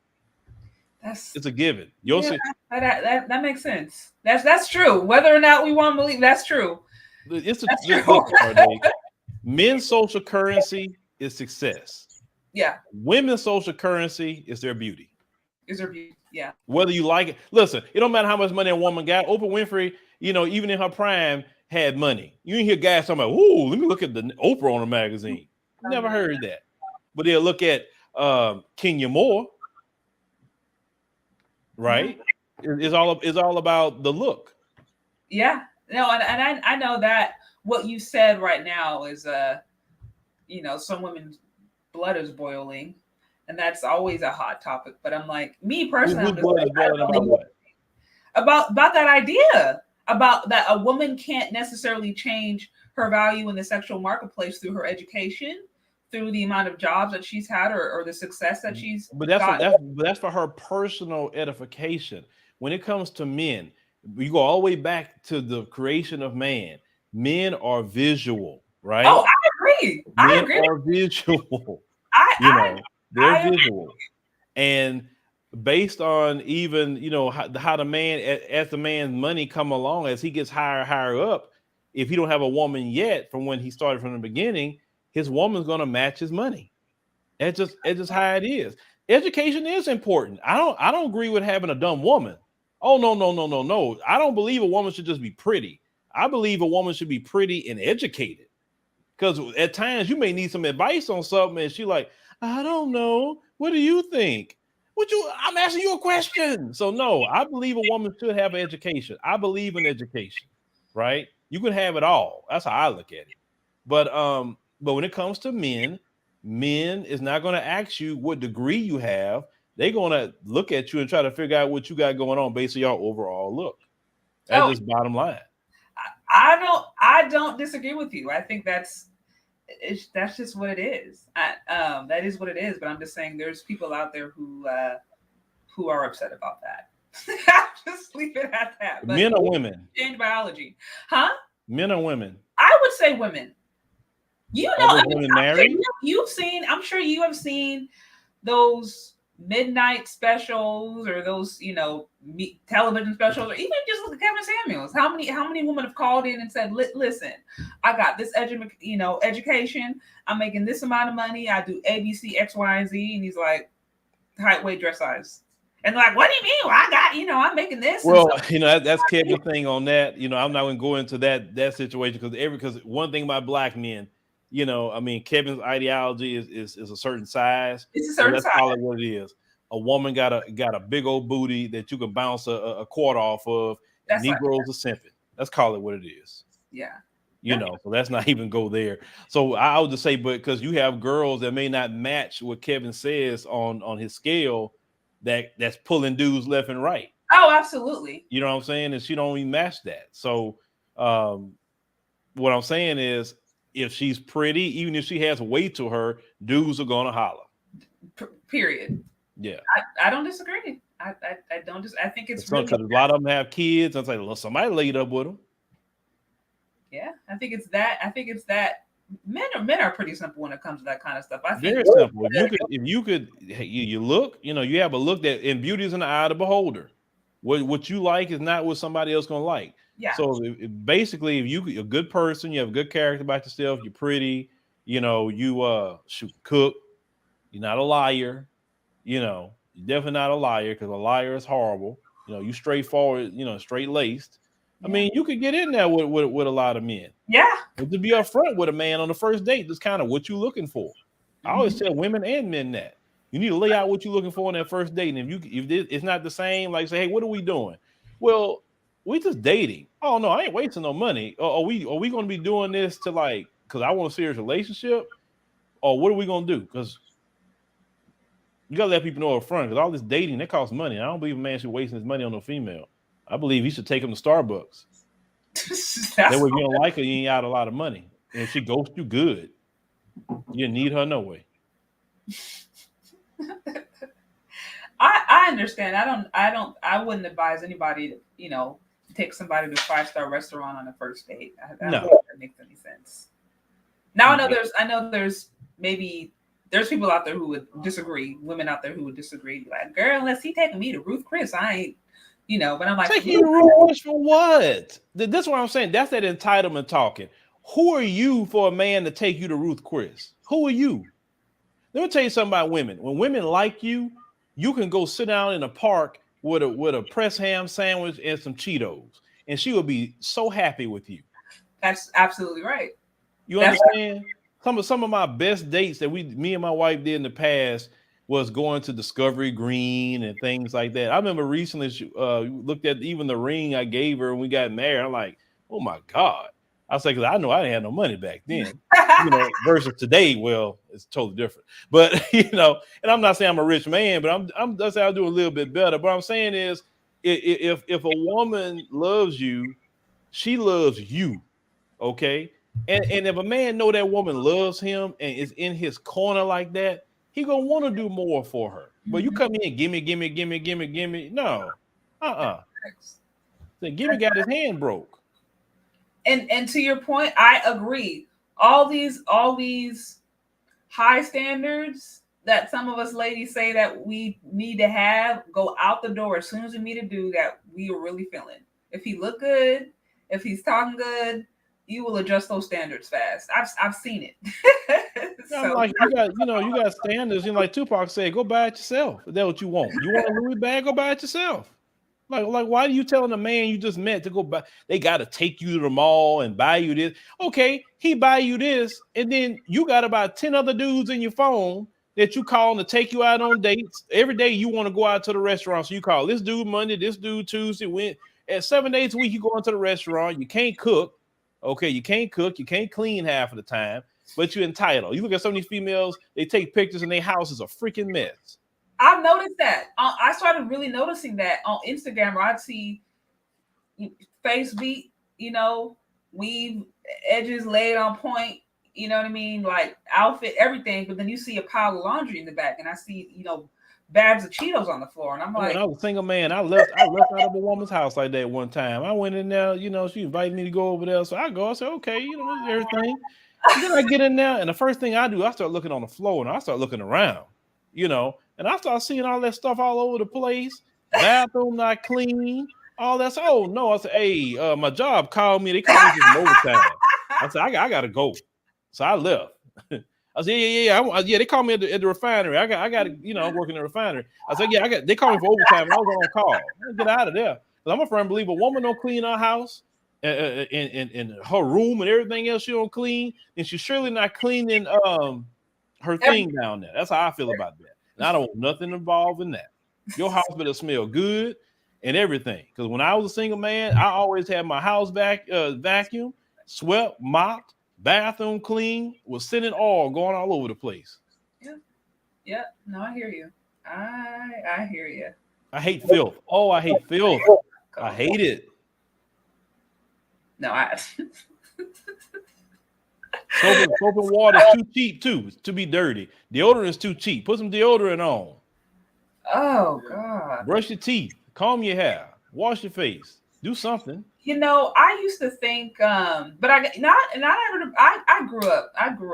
Speaker 2: It's a given.
Speaker 3: That makes sense. That's true. Whether or not we want to believe, that's true.
Speaker 2: That's true. Men's social currency is success.
Speaker 3: Yeah.
Speaker 2: Women's social currency is their beauty.
Speaker 3: Yeah.
Speaker 2: Whether you like it, listen, it don't matter how much money a woman got. Oprah Winfrey, even in her prime, had money. You didn't hear guys talking about, "Ooh, let me look at the Oprah on a magazine." Never heard that. But they'll look at Kenya Moore, right? It's all about the look.
Speaker 3: Yeah. No, and I know that what you said right now is some women's blood is boiling. And that's always a hot topic. But I'm like, me personally, about that idea about that a woman can't necessarily change her value in the sexual marketplace through her education, through the amount of jobs that she's had or the success that she's
Speaker 2: that's for her personal edification. When it comes to men, you go all the way back to the creation of man. Men are visual, right?
Speaker 3: Oh, I agree.
Speaker 2: Men are visual. They're visual. And based on even, how the man, as the man's money come along, as he gets higher up, if he don't have a woman yet from when he started from the beginning, his woman's going to match his money. It's just how it is. Education is important. I don't agree with having a dumb woman. Oh, no. I don't believe a woman should just be pretty. I believe a woman should be pretty and educated. Because at times you may need some advice on something and she's like, "I don't know. What do you think?" I'm asking you a question. So no, I believe a woman should have an education. I believe in education, right? You can have it all. That's how I look at it. But when it comes to men is not going to ask you what degree you have. They're going to look at you and try to figure out what you got going on based on your overall look. That's just bottom line.
Speaker 3: I don't disagree with you. I think that's just what it is. That is what it is. But I'm just saying there's people out there who are upset about that. Just leave it at that. But
Speaker 2: men or women?
Speaker 3: Change biology, huh?
Speaker 2: Men or women?
Speaker 3: I would say women.
Speaker 2: Women married?
Speaker 3: I'm sure you have seen those midnight specials or those, television specials, or even just look at Kevin Samuels. How many women have called in and said, "Listen, I got this education. I'm making this amount of money. I do ABC, X, Y, and Z," and he's like, height, weight, dress size. And like, what do you mean? Well, I got, I'm making this.
Speaker 2: Well, that's Kevin's thing on that. I'm not going to go into that situation because one thing about black men, Kevin's ideology is a certain size.
Speaker 3: It's a certain size.
Speaker 2: Probably what it is. A woman got a big old booty that you can bounce a quart off of. And Negroes are simping. Let's call it what it is.
Speaker 3: Yeah.
Speaker 2: So let's not even go there. So I would just say, but because you have girls that may not match what Kevin says on his scale, that's pulling dudes left and right.
Speaker 3: Oh, absolutely.
Speaker 2: You know what I'm saying? And she don't even match that. So what I'm saying is, if she's pretty, even if she has weight to her, dudes are gonna holler.
Speaker 3: Period.
Speaker 2: Yeah.
Speaker 3: I don't disagree. I don't just. I think it's
Speaker 2: really, a lot of them have kids. It's like, well, somebody laid up with them.
Speaker 3: Yeah, I think it's that. Men are pretty simple when it comes to that kind of stuff. I think
Speaker 2: very simple. You look, you have a look that, and beauty is in the eye of the beholder. What you like is not what somebody else gonna like.
Speaker 3: Yeah.
Speaker 2: So basically, if you're a good person, you have a good character about yourself, you're pretty, you cook, you're not a liar, you're definitely not a liar, because a liar is horrible. You straightforward, straight laced. I mean, you could get in there with a lot of men.
Speaker 3: Yeah.
Speaker 2: But to be upfront with a man on the first date, that's kind of what you're looking for. I always tell women and men that you need to lay out what you're looking for on that first date. And if it's not the same, like say, hey, what are we doing? Well, we just dating. Oh no, I ain't wasting no money. Are we going to be doing this because I want a serious relationship? Or what are we going to do? Because you got to let people know up front, because all this dating, that costs money. I don't believe a man should waste his money on a female. I believe he should take him to Starbucks. That way, if you don't like her, you ain't out a lot of money. And if she ghosts you, good. You need her no way.
Speaker 3: I understand. I wouldn't advise anybody to, take somebody to a 5-star restaurant on a first date. I don't think that makes any sense. Now I know there's people out there who would disagree, women out there who would disagree. Like, girl, unless he taking me to Ruth Chris, I ain't. But I'm like,
Speaker 2: take you to Ruth Chris for what? That's what I'm saying. That's that entitlement talking. Who are you for a man to take you to Ruth Chris? Who are you? Let me tell you something about women. When women like you, you can go sit down in a park with a pressed ham sandwich and some Cheetos, and she will be so happy with you.
Speaker 3: That's absolutely right.
Speaker 2: You understand? Some of my best dates that me and my wife did in the past was going to Discovery Green and things like that. I remember recently she looked at even the ring I gave her when we got married. I'm like, oh my God. I was like, because I know I didn't have no money back then, versus today. Well, it's totally different. But, and I'm not saying I'm a rich man, but I'm just saying I'll do a little bit better. But what I'm saying is, if a woman loves you, she loves you. Okay. And if a man know that woman loves him and is in his corner like that, he gonna want to do more for her. But you come in, gimme. No, So gimme got his hand broke.
Speaker 3: And to your point, I agree. All these high standards that some of us ladies say that we need to have go out the door as soon as we meet a dude that we are really feeling. If he look good, if he's talking good, you will adjust those standards fast. I've seen it.
Speaker 2: So, like you got standards. Like Tupac said, go buy it yourself. Is that what you want? You want a Louis bag? Go buy it yourself. Like why are you telling a man you just met to go buy? They got to take you to the mall and buy you this. Okay, he buy you this, and then you got about 10 other dudes in your phone that you calling to take you out on dates. Every day you want to go out to the restaurant, so you call this dude Monday, this dude Tuesday. At 7 days a week, you go into the restaurant. You can't cook. Okay, you can't cook, you can't clean half of the time, but you're entitled. You look at some of these females, they take pictures and their house is a freaking mess.
Speaker 3: I've noticed that. I started really noticing that on Instagram, where I'd see face beat, weave, edges laid on point, you know what I mean? Like outfit, everything. But then you see a pile of laundry in the back, and I see, bags of Cheetos on the floor. And I'm like,
Speaker 2: when I was a single man, I left out of a woman's house like that one time. I went in there, she invited me to go over there. So I go, I said, okay, everything. And then I get in there, and the first thing I do, I start looking on the floor and I start looking around, And I started seeing all that stuff all over the place. Bathroom not clean, all that. Oh no! I said, hey, my job called me. They called me for some overtime. I said, I gotta go. So I left. I said, yeah. They called me at the refinery. I got, I'm working in the refinery. I said, yeah, they called me for overtime. And I was on call. I get out of there. I'm a firm believer. A woman don't clean her house and her room and everything else she don't clean, and she's surely not cleaning her thing down there. That's how I feel about that. And I don't want nothing involved in that. Your house better smell good and everything. Because when I was a single man, I always had my house vacuum, swept, mopped, bathroom clean, was sitting all going all over the place.
Speaker 3: Yeah. No, I hear you. I hear you.
Speaker 2: I hate filth. Oh, I hate filth. I hate it.
Speaker 3: No,
Speaker 2: Soap and water is too cheap too to be dirty. Deodorant is too cheap. Put some deodorant on.
Speaker 3: Oh God.
Speaker 2: Brush your teeth. Comb your hair. Wash your face. Do something.
Speaker 3: I used to think, but I grew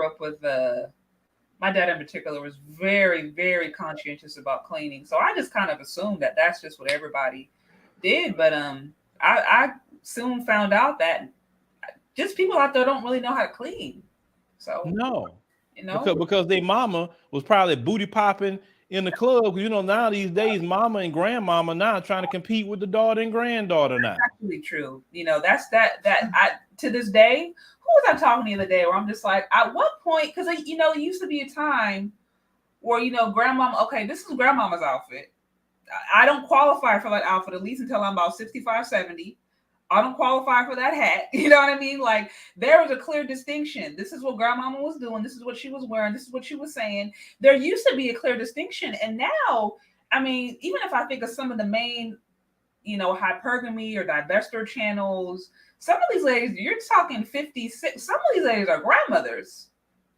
Speaker 3: up with my dad in particular was very, very conscientious about cleaning. So I just kind of assumed that that's just what everybody did. But I soon found out that just people out there don't really know how to clean. So
Speaker 2: no, because their mama was probably booty popping in the club. Now these days, mama and grandmama now trying to compete with the daughter and granddaughter now.
Speaker 3: That's actually true. I to this day. Who was I talking the other day where I'm just like, at what point? Because it used to be a time where grandmama. Okay, this is grandmama's outfit. I don't qualify for that outfit at least until I'm about 65, 70. I don't qualify for that hat. You know what I mean? Like there was a clear distinction. This is what grandmama was doing. This is what she was wearing. This is what she was saying. There used to be a clear distinction. And now, I mean, even if I think of some of the main, hypergamy or divestiture channels, some of these ladies, you're talking 56. Some of these ladies are grandmothers.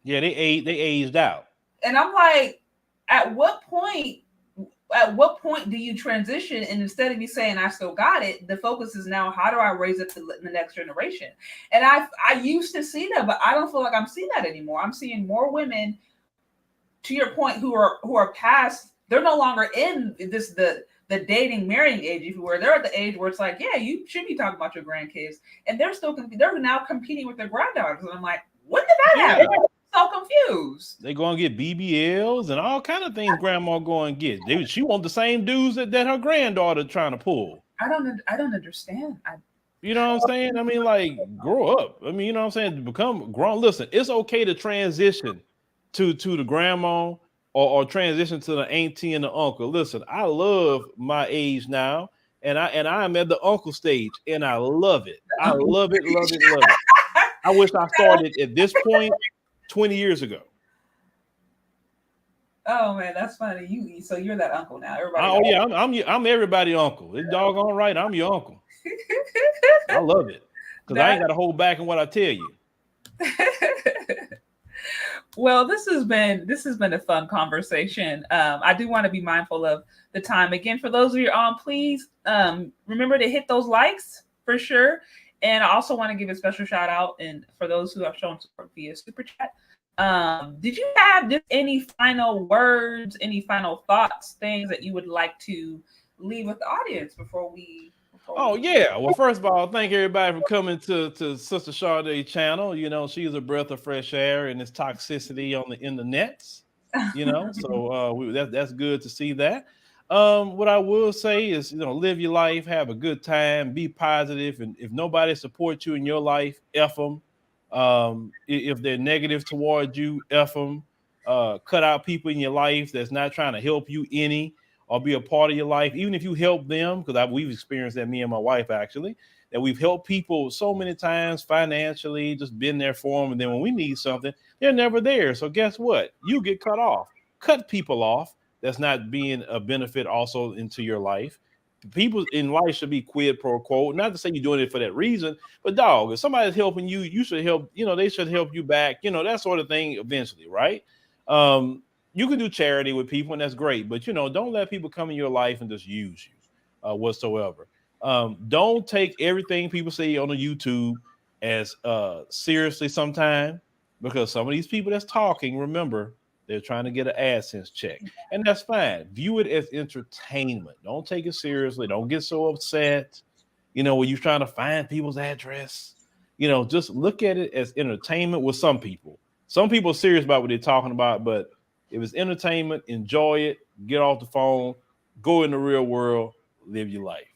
Speaker 2: Yeah, they aged out.
Speaker 3: And I'm like, at what point do you transition? And instead of you saying I still got it, the focus is now how do I raise it to the next generation? And I used to see that, but I don't feel like I'm seeing that anymore. I'm seeing more women, to your point, who are past. They're no longer in the dating, marrying age. If you were, they're at the age where it's like, yeah, you should be talking about your grandkids, and they're now competing with their granddaughters. And I'm like, when did that happen? So confused.
Speaker 2: They go and get BBLs and all kind of things. Grandma go and get. She want the same dudes that her granddaughter trying to pull.
Speaker 3: I don't understand.
Speaker 2: You know what I'm saying? I mean, like, grow up. I mean, you know what I'm saying? Become grown. Listen, it's okay to transition to the grandma or transition to the auntie and the uncle. Listen, I love my age now, and I am at the uncle stage, and I love it. I love it. I wish I started at this point 20 years ago.
Speaker 3: Oh man, that's funny. So you're that uncle now. Everybody.
Speaker 2: Oh yeah, I'm everybody's uncle. It's doggone right. I'm your uncle. I love it because I ain't got to hold back on what I tell you.
Speaker 3: Well, this has been a fun conversation. I do want to be mindful of the time. Again, for those of you on, please remember to hit those likes for sure. And I also want to give a special shout out and for those who have shown support via Super Chat. Did you have just any final words, any final thoughts, things that you would like to leave with the audience before we?
Speaker 2: Yeah. Well, first of all, thank everybody for coming to Sister Sade channel. She's a breath of fresh air and this toxicity in the nets. So that's good to see that. What I will say is, live your life, have a good time, be positive, and if nobody supports you in your life, F them. If they're negative towards you, F them. Cut out people in your life that's not trying to help you any or be a part of your life, even if you help them, because we've experienced that, me and my wife actually, that we've helped people so many times financially, just been there for them, and then when we need something, they're never there. So guess what? You get cut off. Cut people off. That's not being a benefit also into your life. People in life should be quid pro quo. Not to say you're doing it for that reason, but dog, if somebody's helping you, you should help, they should help you back, that sort of thing eventually, right? You can do charity with people and that's great, but don't let people come in your life and just use you whatsoever. Don't take everything people say on the YouTube as seriously sometime, because some of these people that's talking, remember, They're trying to get an AdSense check, and that's fine. View it as entertainment. Don't take it seriously. Don't get so upset. When you're trying to find people's address. Just look at it as entertainment with some people. Some people are serious about what they're talking about, but if it's entertainment, enjoy it. Get off the phone. Go in the real world. Live your life.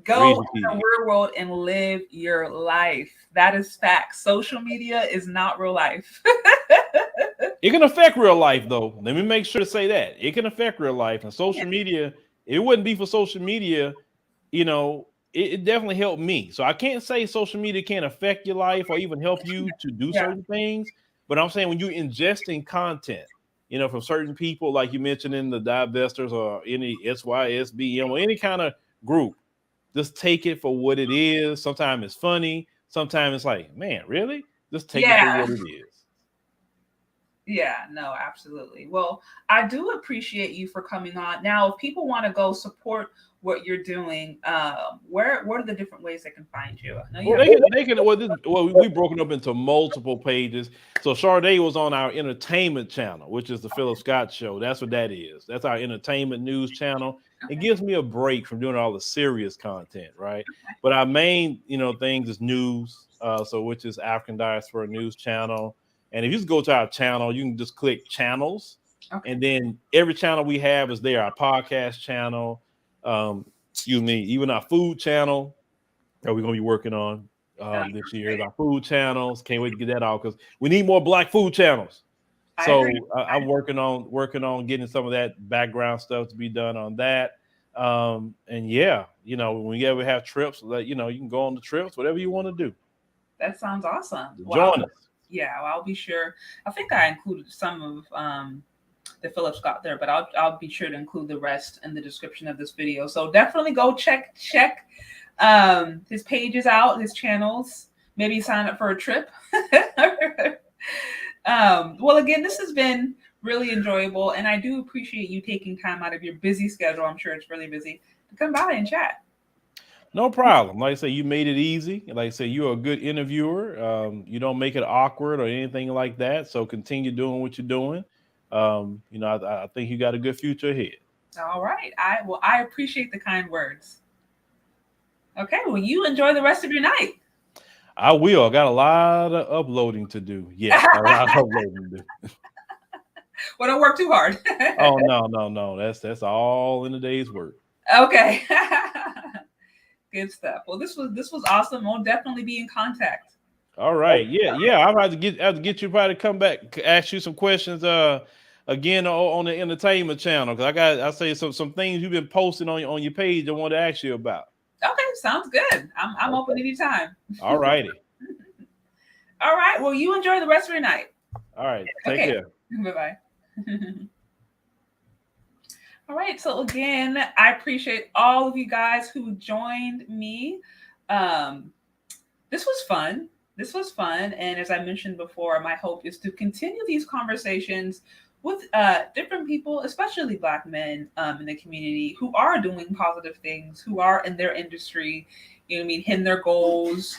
Speaker 3: Go in the real world and live your life. That is fact. Social media is not real life.
Speaker 2: It can affect real life, though. Let me make sure to say that. It can affect real life. And social media, if it wouldn't be for social media, it definitely helped me. So I can't say social media can't affect your life or even help you to do certain things. But I'm saying when you're ingesting content, from certain people, like you mentioned in the Divestors or any SYSBM or any kind of group, just take it for what it is. Sometimes it's funny. Sometimes it's like, man, really? Just take it for what it is.
Speaker 3: Yeah, no, absolutely. Well, I do appreciate you for coming on. Now, if people want to go support what you're doing, what are the different ways they can find you?
Speaker 2: We broken up into multiple pages. So Sade was on our entertainment channel, which is the Phillip Scott show. That's what that is. That's our entertainment news channel. Okay. It gives me a break from doing all the serious content, right? But our main, things is news. Which is African Diaspora News Channel. And if you just go to our channel, you can just click channels. Okay. And then every channel we have is there. Our podcast channel, even our food channel that we're going to be working on this year. Our food channels. Can't wait to get that out because we need more Black food channels. So I'm working on getting some of that background stuff to be done on that. And when we ever have trips, you can go on the trips, whatever you want to do.
Speaker 3: That sounds awesome.
Speaker 2: Join us.
Speaker 3: Yeah, well, I'll be sure. I think I included some of the Phillip Scott there, but I'll be sure to include the rest in the description of this video. So definitely go check his pages out, his channels. Maybe sign up for a trip. Well, again, this has been really enjoyable, and I do appreciate you taking time out of your busy schedule. I'm sure it's really busy to come by and chat.
Speaker 2: No problem. Like I say, you made it easy. Like I say, you're a good interviewer. You don't make it awkward or anything like that. So continue doing what you're doing. I think you got a good future ahead.
Speaker 3: All right. I appreciate the kind words. Okay. Well, you enjoy the rest of your night.
Speaker 2: I will. I got a lot of uploading to do. Yes, a lot of uploading to do.
Speaker 3: Well, don't work too hard.
Speaker 2: Oh, no. That's all in a day's work.
Speaker 3: Okay. Good stuff. Well, this was awesome. We'll definitely be in contact.
Speaker 2: All right. Yeah. I'm about to get you probably to come back, ask you some questions again on the entertainment channel. Because I say some things you've been posting on your page I want to ask you about.
Speaker 3: Okay, sounds good. I'm open anytime.
Speaker 2: All righty.
Speaker 3: All right. Well, you enjoy the rest of your night.
Speaker 2: All right. Take care.
Speaker 3: Bye-bye. All right. So again, I appreciate all of you guys who joined me. This was fun. And as I mentioned before, my hope is to continue these conversations with different people, especially Black men in the community who are doing positive things, who are in their industry, hitting their goals,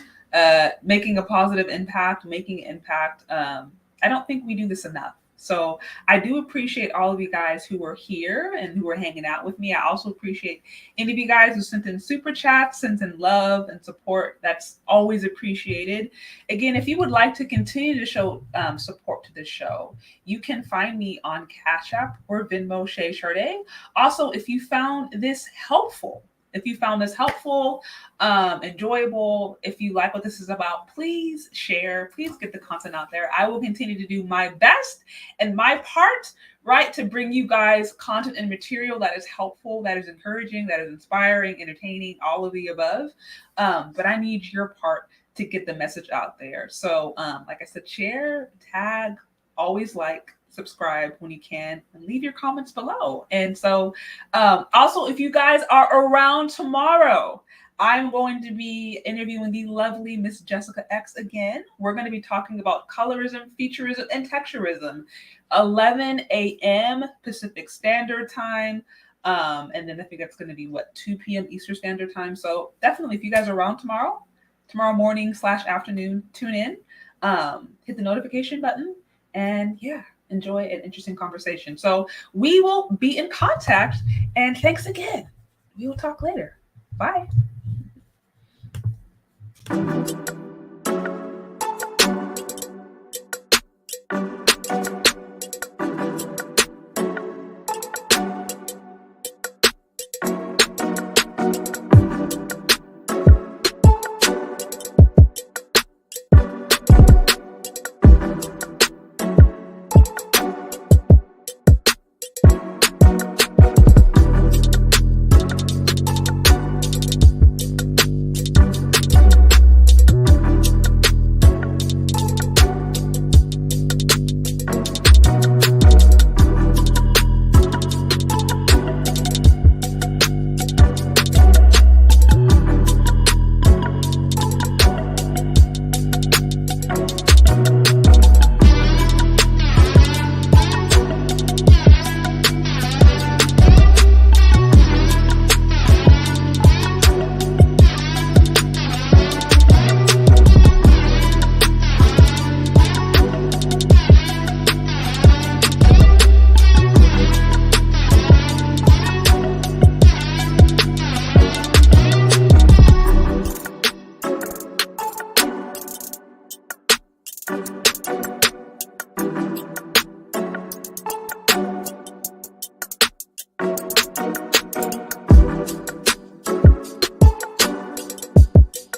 Speaker 3: making a positive impact, making an impact. I don't think we do this enough. So I do appreciate all of you guys who are here and who are hanging out with me. I also appreciate any of you guys who sent in super chats, sent in love and support. That's always appreciated. Again, if you would like to continue to show support to this show, you can find me on Cash App or Venmo Shay Sade. Also, if you found this helpful, enjoyable, if you like what this is about, please share, please get the content out there. I will continue to do my best and my part, right, to bring you guys content and material that is helpful, that is encouraging, that is inspiring, entertaining, all of the above. But I need your part to get the message out there. So like I said, share, tag, always like, subscribe when you can, and leave your comments below. And so also, if you guys are around tomorrow, I'm going to be interviewing the lovely Miss Jessica X again. We're going to be talking about colorism, featureism, and texturism, 11 a.m. Pacific Standard Time. And then I think that's going to be 2 p.m. Eastern Standard Time. So definitely, if you guys are around tomorrow morning / afternoon, tune in, hit the notification button. And yeah,
Speaker 1: enjoy an interesting conversation. So we will be in contact, and thanks again. We will talk later. Bye.